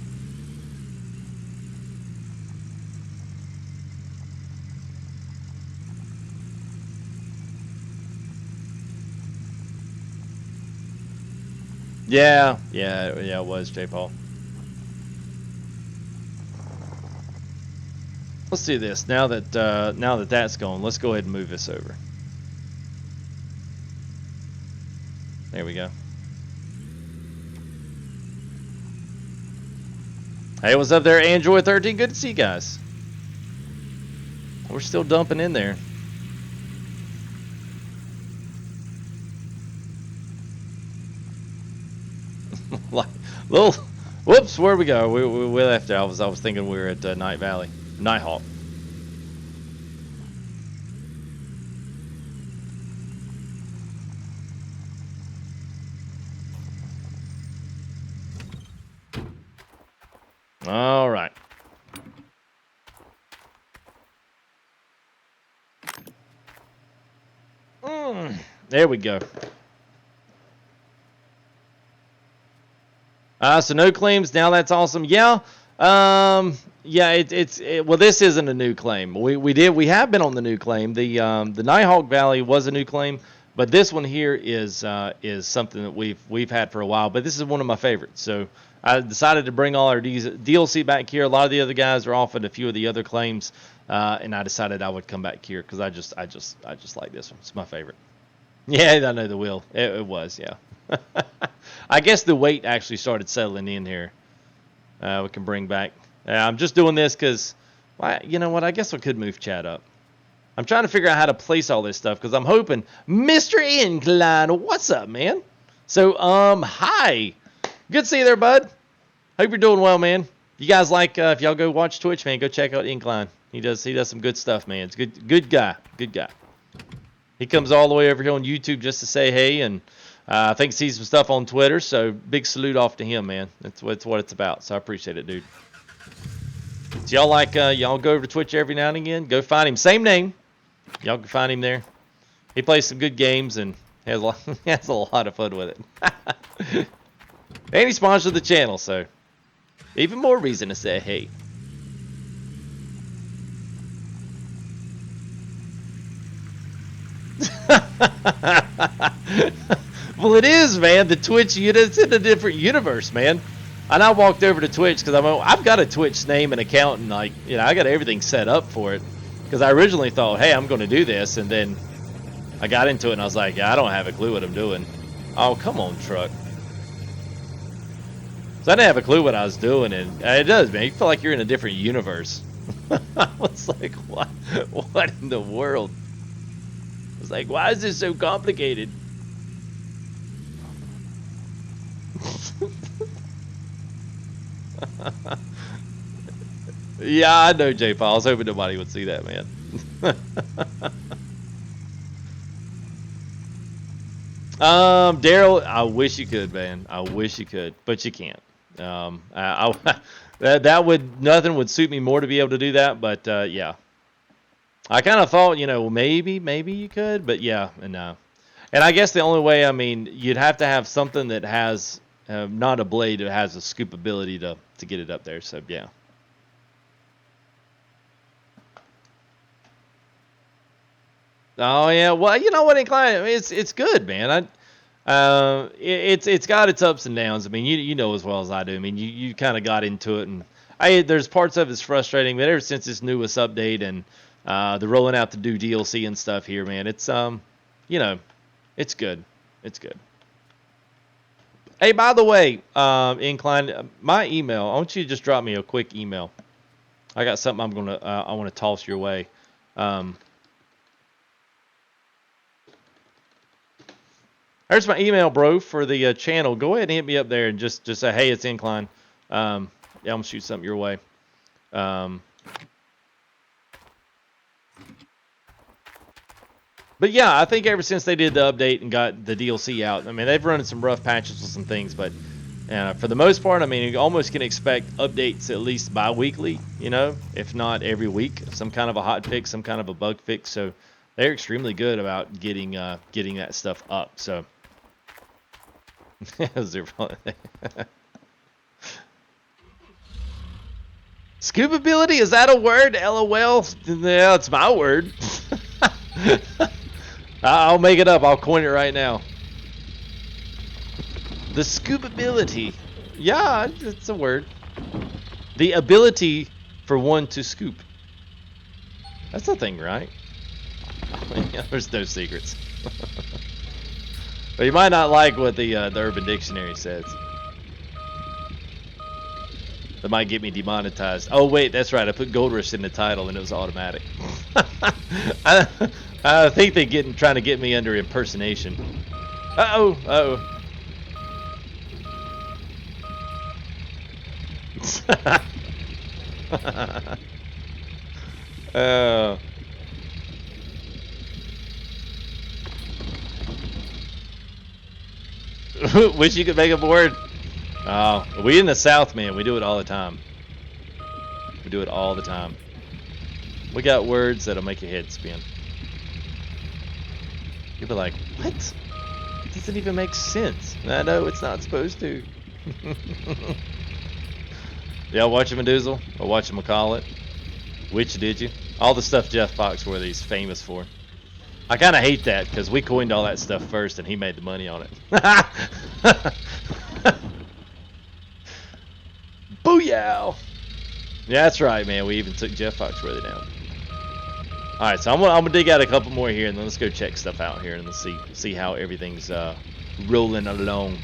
Yeah, it was, J. Paul. Let's do this. Now that that's going, let's go ahead and move this over. There we go. Hey, what's up there, Android 13? Good to see you guys. We're still dumping in there. Like, little, whoops, where we go? We left there. I was thinking we were at Night Valley, Nighthawk. All right. There we go. So no claims. Now that's awesome. Yeah. Yeah. Well, this isn't a new claim. We have been on the new claim. The Nighthawk Valley was a new claim, but this one here is something that we've had for a while. But this is one of my favorites. So I decided to bring all our DLC back here. A lot of the other guys are off at a few of the other claims, and I decided I would come back here because I just like this one. It's my favorite. Yeah, I know the wheel. It was, yeah. I guess the weight actually started settling in here. We can bring back. I'm just doing this because, you know what? I guess I could move chat up. I'm trying to figure out how to place all this stuff because I'm hoping. Mr. Incline, what's up, man? So, hi. Good to see you there, bud. Hope you're doing well, man. You guys like, if y'all go watch Twitch, man, go check out Incline. He does some good stuff, man. It's good guy. Good guy. He comes all the way over here on YouTube just to say hey, and I think sees some stuff on Twitter, so big salute off to him, man. That's what it's about, so I appreciate it, dude. So y'all like, y'all go over to Twitch every now and again, go find him. Same name. Y'all can find him there. He plays some good games and has a lot of fun with it. And he sponsored the channel, so even more reason to say hey. Well, it is, man. The Twitch, it's in a different universe, man. And I walked over to Twitch because I've got a Twitch name and account, and like, you know, I got everything set up for it. Because I originally thought, hey, I'm going to do this, and then I got into it and I was like, yeah, I don't have a clue what I'm doing. Oh, come on, truck. So I didn't have a clue what I was doing, and it does, man. You feel like you're in a different universe. I was like, what? What in the world? I was like, why is this so complicated? Yeah, I know, J-Paul. I was hoping nobody would see that, man. Daryl, I wish you could, man. I wish you could, but you can't. That would, nothing would suit me more to be able to do that, but yeah. I kind of thought, you know, maybe you could, but yeah, and no. And I guess the only way, I mean, you'd have to have something that has not a blade, it has a scoop ability to get it up there. So yeah. Oh yeah, well, you know what, Incline, I mean, it's good, man. It's got its ups and downs. I mean, you know as well as I do. I mean, you kind of got into it, and there's parts of it's frustrating, but ever since this newest update and the rolling out the new DLC and stuff here, man, it's you know, it's good. It's good. Hey, by the way, Incline, my email, I want you to just drop me a quick email. I got something I want to toss your way. There's my email, bro, for the channel. Go ahead and hit me up there and just say, hey, it's Incline. Yeah, I'm going to shoot something your way. But yeah, I think ever since they did the update and got the DLC out, I mean, they've run some rough patches with some things, but for the most part, I mean, you almost can expect updates at least bi-weekly, you know, if not every week. Some kind of a hot fix, some kind of a bug fix. So they're extremely good about getting that stuff up. So Scoopability, is that a word? LOL. Yeah, it's my word. I'll make it up. I'll coin it right now. The scoopability. Yeah, it's a word. The ability for one to scoop. That's a thing, right? There's no secrets. But you might not like what the Urban Dictionary says. That might get me demonetized. Oh wait, that's right. I put Gold Rush in the title and it was automatic. I think they're trying to get me under impersonation. Uh-oh, uh-oh. Wish you could make up a word. Oh, we in the South, man. We do it all the time. We do it all the time. We got words that'll make your head spin. You'll be like, what? It doesn't even make sense. I know it's not supposed to. Y'all watching Meduzel? Or watching McCall? Which did you? All the stuff Jeff Foxworthy's famous for. I kind of hate that because we coined all that stuff first and he made the money on it. Booyah! Yeah, that's right, man. We even took Jeff Foxworthy down. All right, so I'm gonna dig out a couple more here, and then let's go check stuff out here and let's see how everything's rolling along.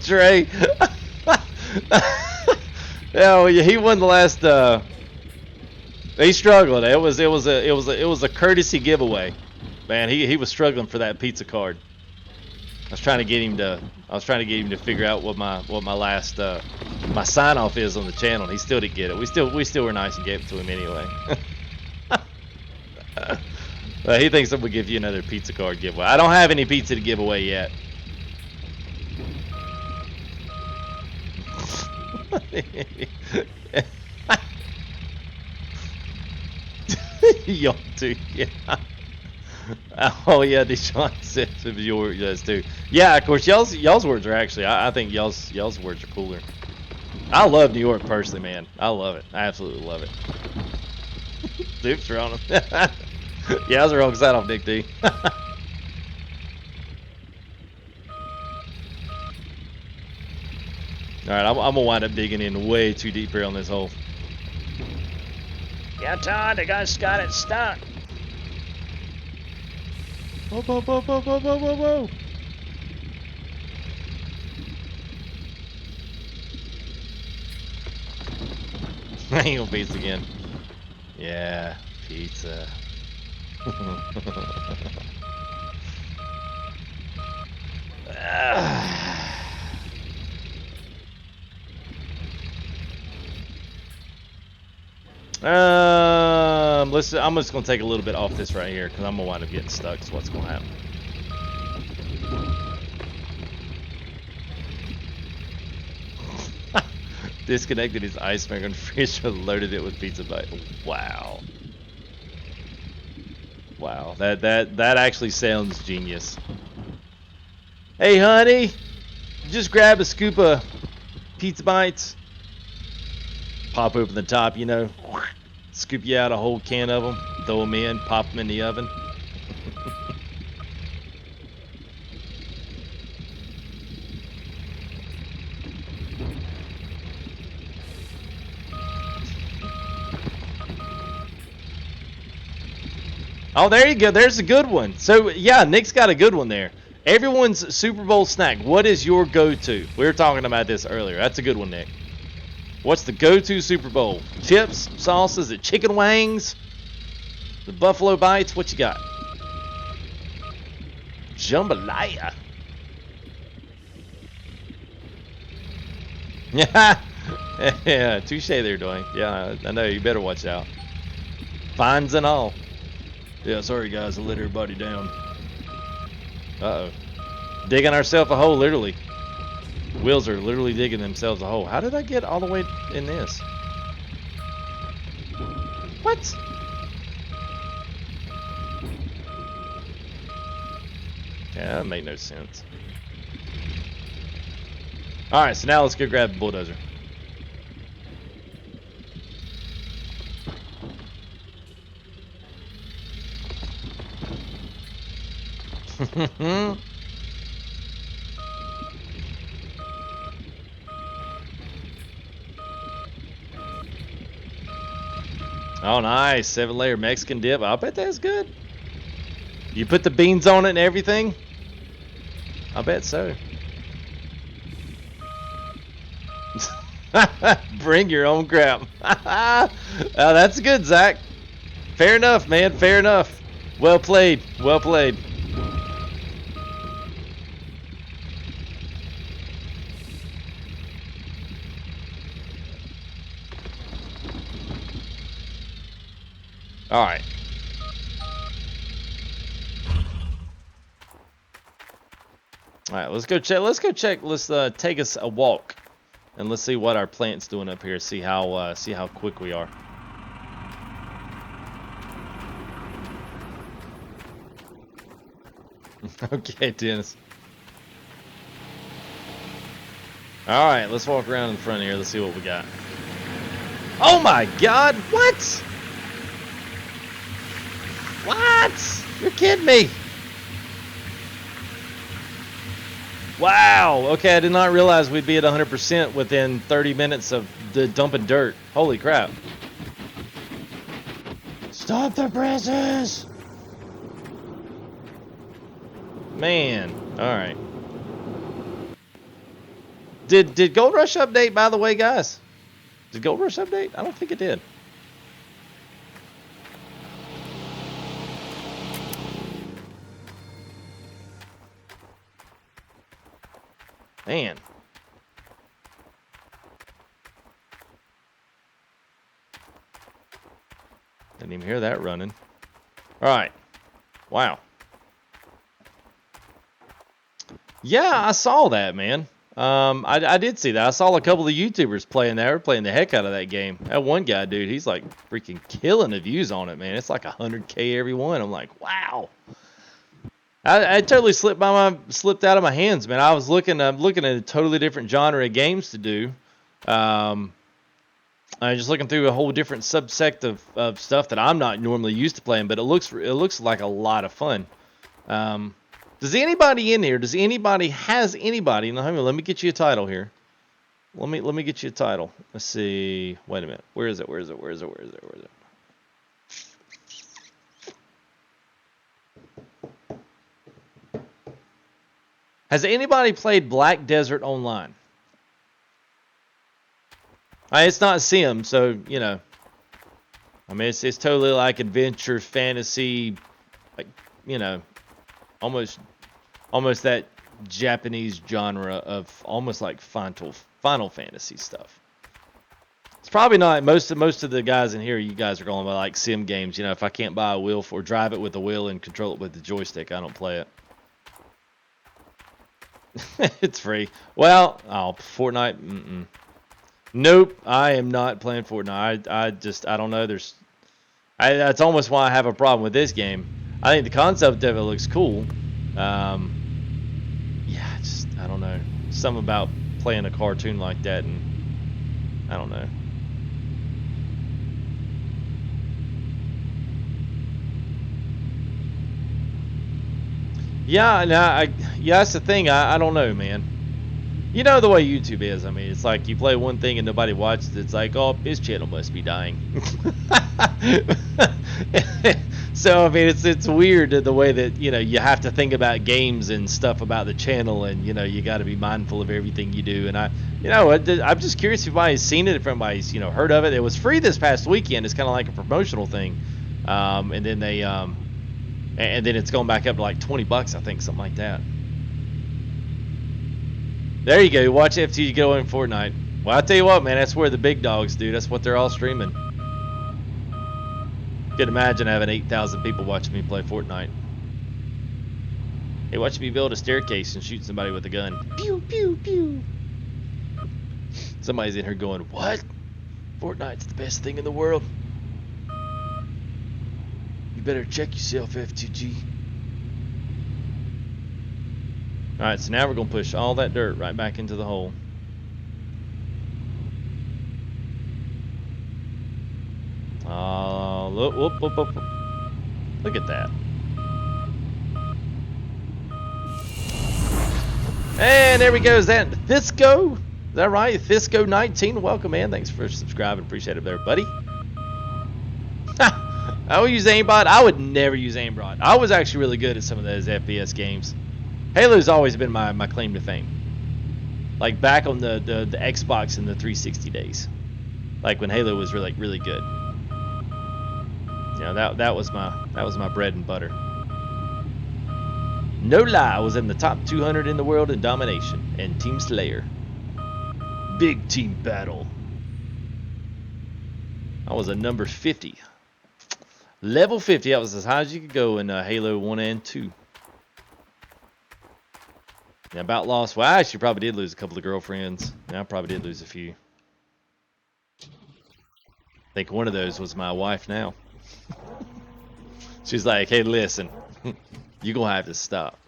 Trey. Yeah, he won the last. He struggled. It was a courtesy giveaway, man. He was struggling for that pizza card. I was trying to get him to figure out what my last my sign off is on the channel. And he still didn't get it. We still were nice and gave it to him anyway. He thinks I'm gonna give you another pizza card giveaway. I don't have any pizza to give away yet. Y'all too, yeah. Oh yeah, Deshaun says yours too. Yeah, of course, y'all's words are actually. I think y'all's words are cooler. I love New York personally, man. I love it. I absolutely love it. Dupes are on them. Yeah, I was the wrong side off Nick D. Alright, I'm gonna wind up digging in way too deep here on this hole. Yeah, Todd, I got it stuck. Whoa, whoa, whoa, whoa, whoa, whoa, whoa, whoa. I ain't gonna pizza again. Yeah, pizza. Listen, I'm just gonna take a little bit off this right here because I'm gonna wind up getting stuck. So what's gonna happen? Disconnected his ice maker and freezer, loaded it with pizza bite. Wow. Wow, that actually sounds genius. Hey, honey, just grab a scoop of pizza bites. Pop open the top, you know. Scoop you out a whole can of them. Throw them in, pop them in the oven. Oh, there you go. There's a good one. So, yeah, Nick's got a good one there. Everyone's Super Bowl snack. What is your go-to? We were talking about this earlier. That's a good one, Nick. What's the go-to Super Bowl? Chips, sauces, the chicken wings, the buffalo bites. What you got? Jambalaya. Yeah, yeah. Touche there, Dwayne. Yeah, I know. You better watch out. Fines and all. Yeah, sorry guys, I let everybody down. Uh-oh. Digging ourselves a hole, literally. Wheels are literally digging themselves a hole. How did I get all the way in this? What? Yeah, that made no sense. Alright, so now let's go grab the bulldozer. Oh, nice. 7-layer Mexican dip. I bet that's good. You put the beans on it and everything? I bet so. Bring your own crap. That's good, Zach. Fair enough, man. Fair enough. Well played. Well played. All right. All right, let's go check. Let's go check. Let's take us a walk, and let's see what our plant's doing up here. See how quick we are. Okay, Dennis. All right, let's walk around in front here. Let's see what we got. Oh my God! What? What? You're kidding me! Wow. Okay, I did not realize we'd be at 100% within 30 minutes of the dumping dirt. Holy crap! Stop the presses! Man, all right. Did Gold Rush update, by the way, guys? Did Gold Rush update? I don't think it did. Man. Didn't even hear that running. All right. Wow. Yeah, I saw that, man. I did see that. I saw a couple of YouTubers playing that. We're playing the heck out of that game. That one guy, dude, he's like freaking killing the views on it, man. It's like 100K every one. I'm like, wow. I totally slipped out of my hands, man. I'm looking at a totally different genre of games to do. Just looking through a whole different subsect of stuff that I'm not normally used to playing, but it looks like a lot of fun. Does anybody in here? Has anybody? Now, let me get you a title here. Let me get you a title. Let's see. Wait a minute. Where is it? Has anybody played Black Desert Online? It's not sim, so you know. I mean, it's totally like adventure, fantasy, like you know, almost that Japanese genre of almost like Final Fantasy stuff. It's probably not most of the guys in here. You guys are going by like sim games. You know, if I can't buy a wheel or drive it with a wheel and control it with the joystick, I don't play it. It's free. Well, Fortnite. Nope, I am not playing Fortnite. I don't know. That's almost why I have a problem with this game. I think the concept of it looks cool. Yeah, I don't know. Something about playing a cartoon like that, and I don't know. Yeah, that's the thing. I don't know, man. You know the way YouTube is. I mean, it's like you play one thing and nobody watches it. It's like, oh, his channel must be dying. So I mean, it's weird the way that you have to think about games and stuff about the channel, and you got to be mindful of everything you do. And I'm just curious if anybody's seen it, if anybody's heard of it. It was free this past weekend. It's kind of like a promotional thing, and then and then it's going back up to like $20, I think, something like that. There you go. Watch FTG go in Fortnite. Well, I tell you what, man, that's where the big dogs do. That's what they're all streaming. Could imagine having 8,000 people watching me play Fortnite. Hey, watch me build a staircase and shoot somebody with a gun. Pew, pew, pew. Somebody's in here going, what? Fortnite's the best thing in the world. You better check yourself, FTG. Alright, so now we're going to push all that dirt right back into the hole. Look at that. And there we go. Is that Thisco? Is that right? Thisco19. Welcome, man. Thanks for subscribing. Appreciate it there, buddy. I would use aimbot. I would never use aimbot. I was actually really good at some of those FPS games. Halo's always been my claim to fame. Like back on the Xbox in the 360 days. Like when Halo was really good. That was my bread and butter. No lie, I was in the top 200 in the world in domination and Team Slayer. Big team battle. I was a number 50. Level 50, that was as high as you could go in Halo 1 and 2. Yeah, about lost. Well, I actually probably did lose a couple of girlfriends. Yeah, I probably did lose a few. I think one of those was my wife now. She's like, hey, listen, you're going to have to stop.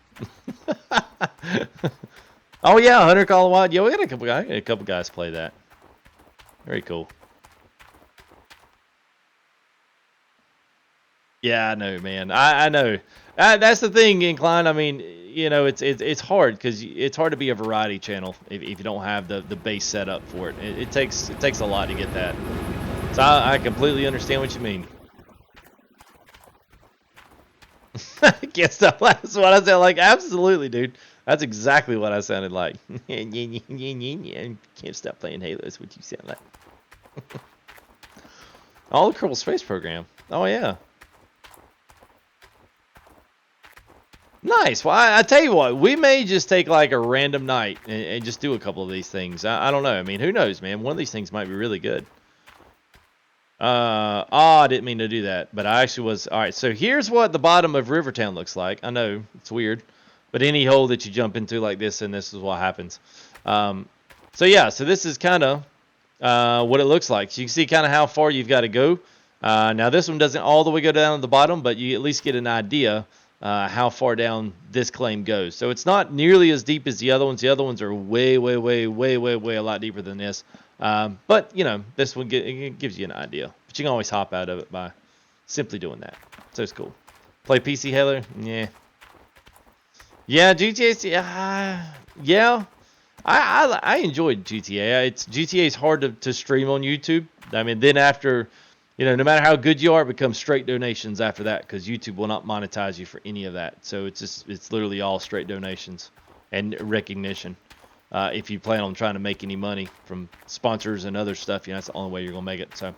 Oh, yeah, Hunter Call of Wild. Yeah, we got a couple guys play that. Very cool. Yeah, I know, man. I know. That's the thing, Incline. I mean, it's hard because it's hard to be a variety channel if you don't have the base set up for it. It takes a lot to get that. So I completely understand what you mean. Can't stop. That's what I sound like. Absolutely, dude. That's exactly what I sounded like. Can't stop playing Halo. That's what you sound like. All the Kerbal Space Program. Oh yeah. Nice. Well, I tell you what, we may just take like a random night and just do a couple of these things. I don't know. I mean, who knows, man? One of these things might be really good. I didn't mean to do that, but I actually was. All right, so here's what the bottom of Rivertown looks like. I know, it's weird, but any hole that you jump into like this, and this is what happens. So yeah, so this is kind of what it looks like. So you can see kind of how far you've got to go. Now this one doesn't all the way go down to the bottom, but you at least get an idea how far down this claim goes. So it's not nearly as deep as the other ones. The other ones are way a lot deeper than this. But you know, this one it gives you an idea. But you can always hop out of it by simply doing that. So it's cool. Play PC Halo? Yeah. Yeah, GTA. Yeah. I enjoyed GTA. GTA is hard to stream on YouTube. I mean, then after, you know, no matter how good you are, it becomes straight donations after that because YouTube will not monetize you for any of that. So it's literally all straight donations and recognition. If you plan on trying to make any money from sponsors and other stuff, you know, that's the only way you're gonna make it. So,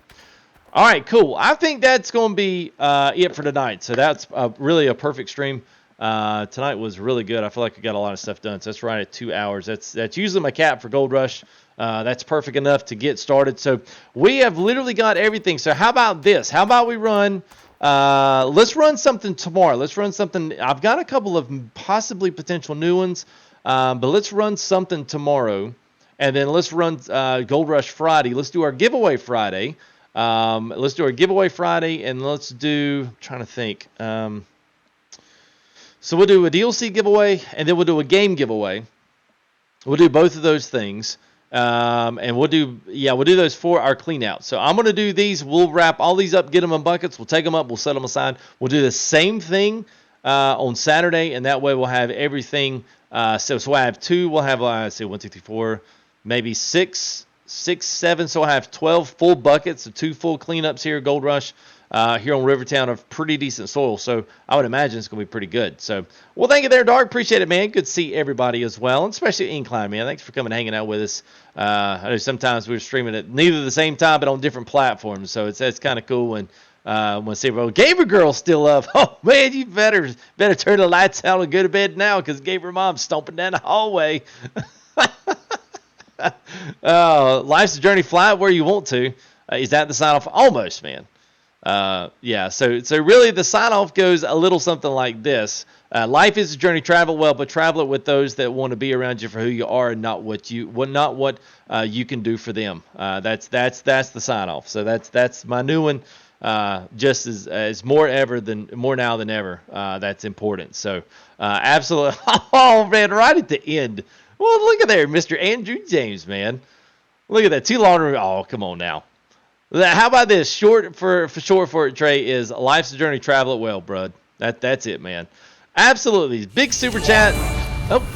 all right, cool. I think that's gonna be it for tonight. So that's really a perfect stream. Tonight was really good. I feel like I got a lot of stuff done. So that's right at 2 hours. That's usually my cap for Gold Rush. That's perfect enough to get started. So we have literally got everything. So how about this? How about we run? Let's run something tomorrow. Let's run something. I've got a couple of possibly potential new ones, but let's run something tomorrow, and then let's run Gold Rush Friday. Let's do our giveaway Friday. Let's do our giveaway Friday, and let's do. I'm trying to think. So we'll do a DLC giveaway, and then we'll do a game giveaway. We'll do both of those things, and we'll do those for our clean out. So I'm going to do these. We'll wrap all these up, get them in buckets. We'll take them up. We'll set them aside. We'll do the same thing on Saturday, and that way we'll have everything. So we'll have two. We'll have, let's see, 1, 2, 3, 4, maybe 6, 7. So I'll have 12 full buckets, so 2 full cleanups here, Gold Rush. Here on Rivertown of pretty decent soil, so I would imagine it's going to be pretty good. So, well, thank you there, Dark. Appreciate it, man. Good to see everybody as well, and especially Incline, man. Thanks for coming and hanging out with us. I know sometimes we're streaming at neither the same time, but on different platforms, so it's kind of cool when see, well, Gamer Girl's still up. Oh man, you better turn the lights out and go to bed now because Gamer Mom's stomping down the hallway. Life's a journey. Fly where you want to. Is that the sign off? Almost, man. Yeah, so really the sign-off goes a little something like this. Life is a journey, travel well, but travel it with those that want to be around you for who you are and not what you can do for them. That's the sign-off. So that's my new one. Just as more now than ever. That's important. So absolutely. Oh man, right at the end. Well, look at there, Mr. Andrew James, man. Look at that. Too long. Oh, come on now. How about this? Short for it, Trey, is life's a journey, travel it well, bud. That's it, man. Absolutely. Big super chat. Oh,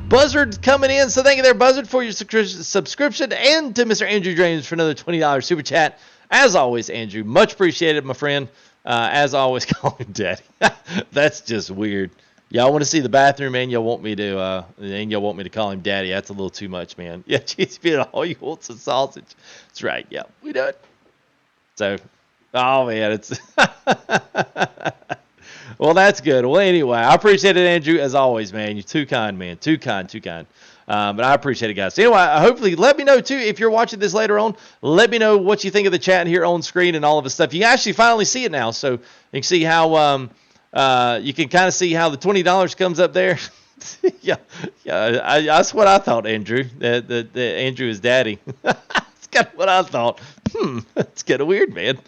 Buzzard coming in. So thank you there, Buzzard, for your subscription, and to Mr. Andrew James for another $20 super chat. As always, Andrew, much appreciated, my friend. As always, call him Daddy. That's just weird. Y'all want to see the bathroom, and y'all want me to call him Daddy. That's a little too much, man. Yeah, cheese beer, all you want's a sausage. That's right. Yeah, we do it. So, oh man, it's well, that's good. Well, anyway, I appreciate it, Andrew, as always, man. You're too kind, man. Too kind. But I appreciate it, guys. So anyway, hopefully, let me know too if you're watching this later on. Let me know what you think of the chat here on screen and all of the stuff. You can actually finally see it now, so you can see how. You can kind of see how the $20 comes up there. yeah. That's what I thought, Andrew. That Andrew is Daddy. That's kind of what I thought. It's kind of weird, man.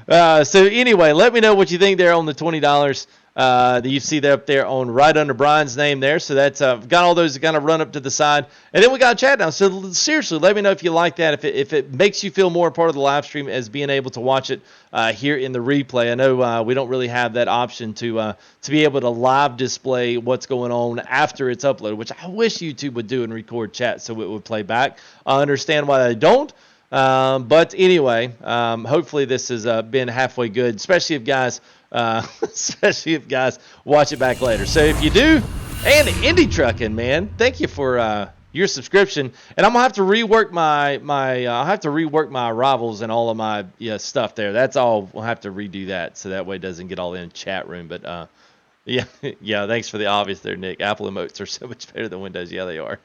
So anyway, let me know what you think there on the $20 that you see there up there on right under Brian's name there. So that's got all those that kind of run up to the side, and then we got a chat now. So seriously, let me know if you like that. If it makes you feel more a part of the live stream as being able to watch it here in the replay. I know we don't really have that option to be able to live display what's going on after it's uploaded, which I wish YouTube would do and record chat so it would play back. I understand why they don't. But anyway, hopefully this has been halfway good, especially if guys watch it back later. So if you do, and Indie Trucking, man, thank you for your subscription. And I'm gonna have to rework my arrivals and all of my stuff there. That's all. We'll have to redo that so that way it doesn't get all in chat room. But yeah. Thanks for the obvious there, Nick. Apple emotes are so much better than Windows. Yeah, they are.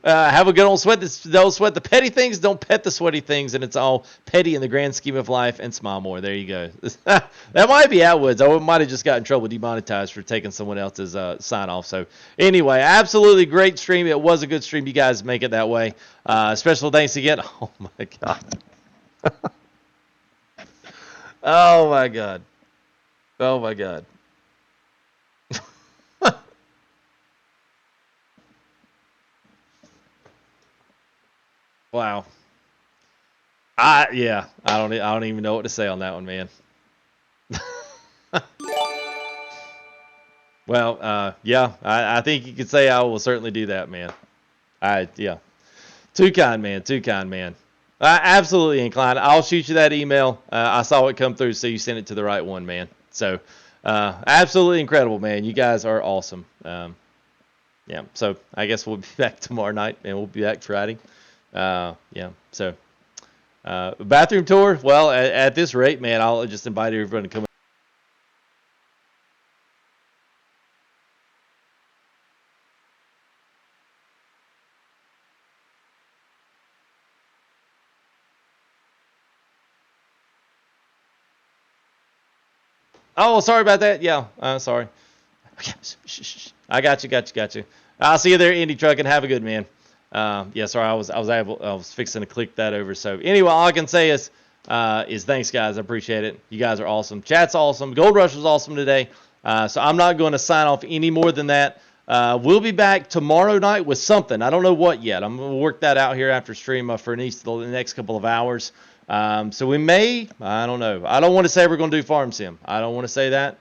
Have a good old sweat. Don't sweat the petty things. Don't pet the sweaty things, and it's all petty in the grand scheme of life. And smile more. There you go. That might be Atwoods. I might have just got in trouble demonetized for taking someone else's sign off. So anyway, absolutely great stream. It was a good stream. You guys make it that way. Special thanks again. Oh my god. Oh my god. Oh my god. Wow. Yeah, I don't even know what to say on that one, man. Well, yeah, I think you could say I will certainly do that, man. Yeah. Too kind, man. Too kind, man. Absolutely inclined. I'll shoot you that email. I saw it come through, so you sent it to the right one, man. So, absolutely incredible, man. You guys are awesome. Yeah. So I guess we'll be back tomorrow night, and we'll be back Friday. Yeah. So, bathroom tour. Well, at this rate, man, I'll just invite everyone to come. Oh, sorry about that. Yeah. Sorry. I got you. I'll see you there, Indy Trucking. Have a good man. Yeah, sorry, I was fixing to click that over. So anyway, all I can say is thanks, guys. I appreciate it. You guys are awesome. Chat's awesome. Gold Rush was awesome today. So I'm not going to sign off any more than that. We'll be back tomorrow night with something. I don't know what yet. I'm going to work that out here after stream for the next couple of hours. So we may, I don't know. I don't want to say we're going to do Farm Sim. I don't want to say that.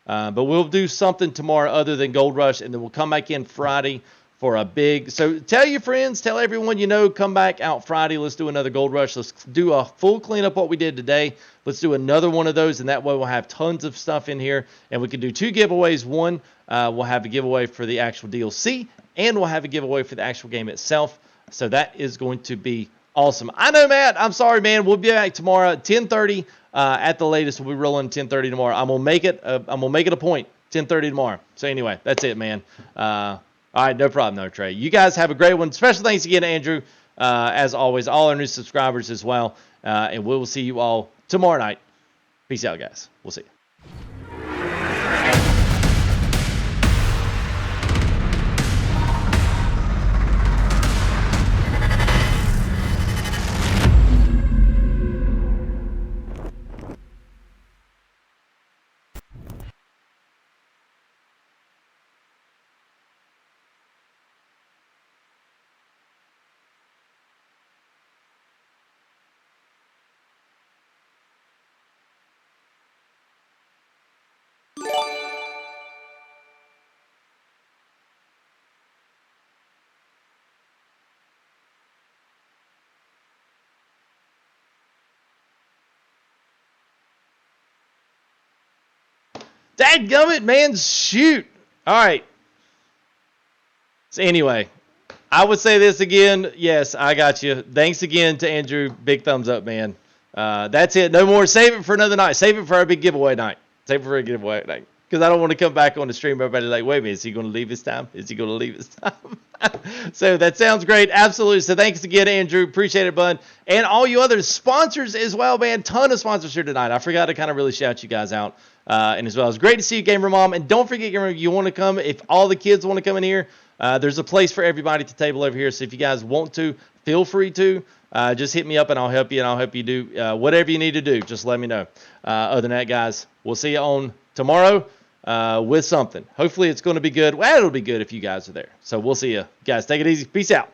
But we'll do something tomorrow other than Gold Rush, and then we'll come back in Friday for a big. So tell your friends, tell everyone you know, come back out Friday. Let's do another Gold Rush. Let's do a full cleanup what we did today. Let's do another one of those, and that way we'll have tons of stuff in here, and we can do 2 giveaways. One, we'll have a giveaway for the actual DLC, and we'll have a giveaway for the actual game itself. So that is going to be awesome. I know, Matt. I'm sorry, man. We'll be back tomorrow at 10:30. At the latest, we'll be rolling 10:30 tomorrow. I'm gonna make it a point. 10:30 tomorrow. So anyway, that's it, man. All right, no problem, no Trey. You guys have a great one. Special thanks again to Andrew, as always, all our new subscribers as well. And we will see you all tomorrow night. Peace out, guys. We'll see you. Dadgummit, man, shoot. All right. So anyway, I would say this again. Yes, I got you. Thanks again to Andrew. Big thumbs up, man. That's it. No more. Save it for another night. Save it for our big giveaway night. Save it for a giveaway night. Because I don't want to come back on the stream. Everybody like, wait a minute. Is he going to leave this time? Is he going to leave this time? So that sounds great. Absolutely. So thanks again, Andrew. Appreciate it, bud. And all you other sponsors as well, man. Ton of sponsors here tonight. I forgot to kind of really shout you guys out. And as well, it's great to see you, Gamer Mom. And don't forget, Gamer, you want to come. If all the kids want to come in here, there's a place for everybody at the table over here. So if you guys want to, feel free to. Just hit me up and I'll help you. And I'll help you do whatever you need to do. Just let me know. Other than that, guys, we'll see you on tomorrow with something. Hopefully it's going to be good. Well, it'll be good if you guys are there. So we'll see you. Guys, take it easy. Peace out.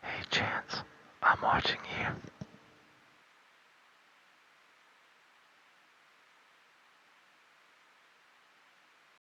Hey, Chance, I'm watching you.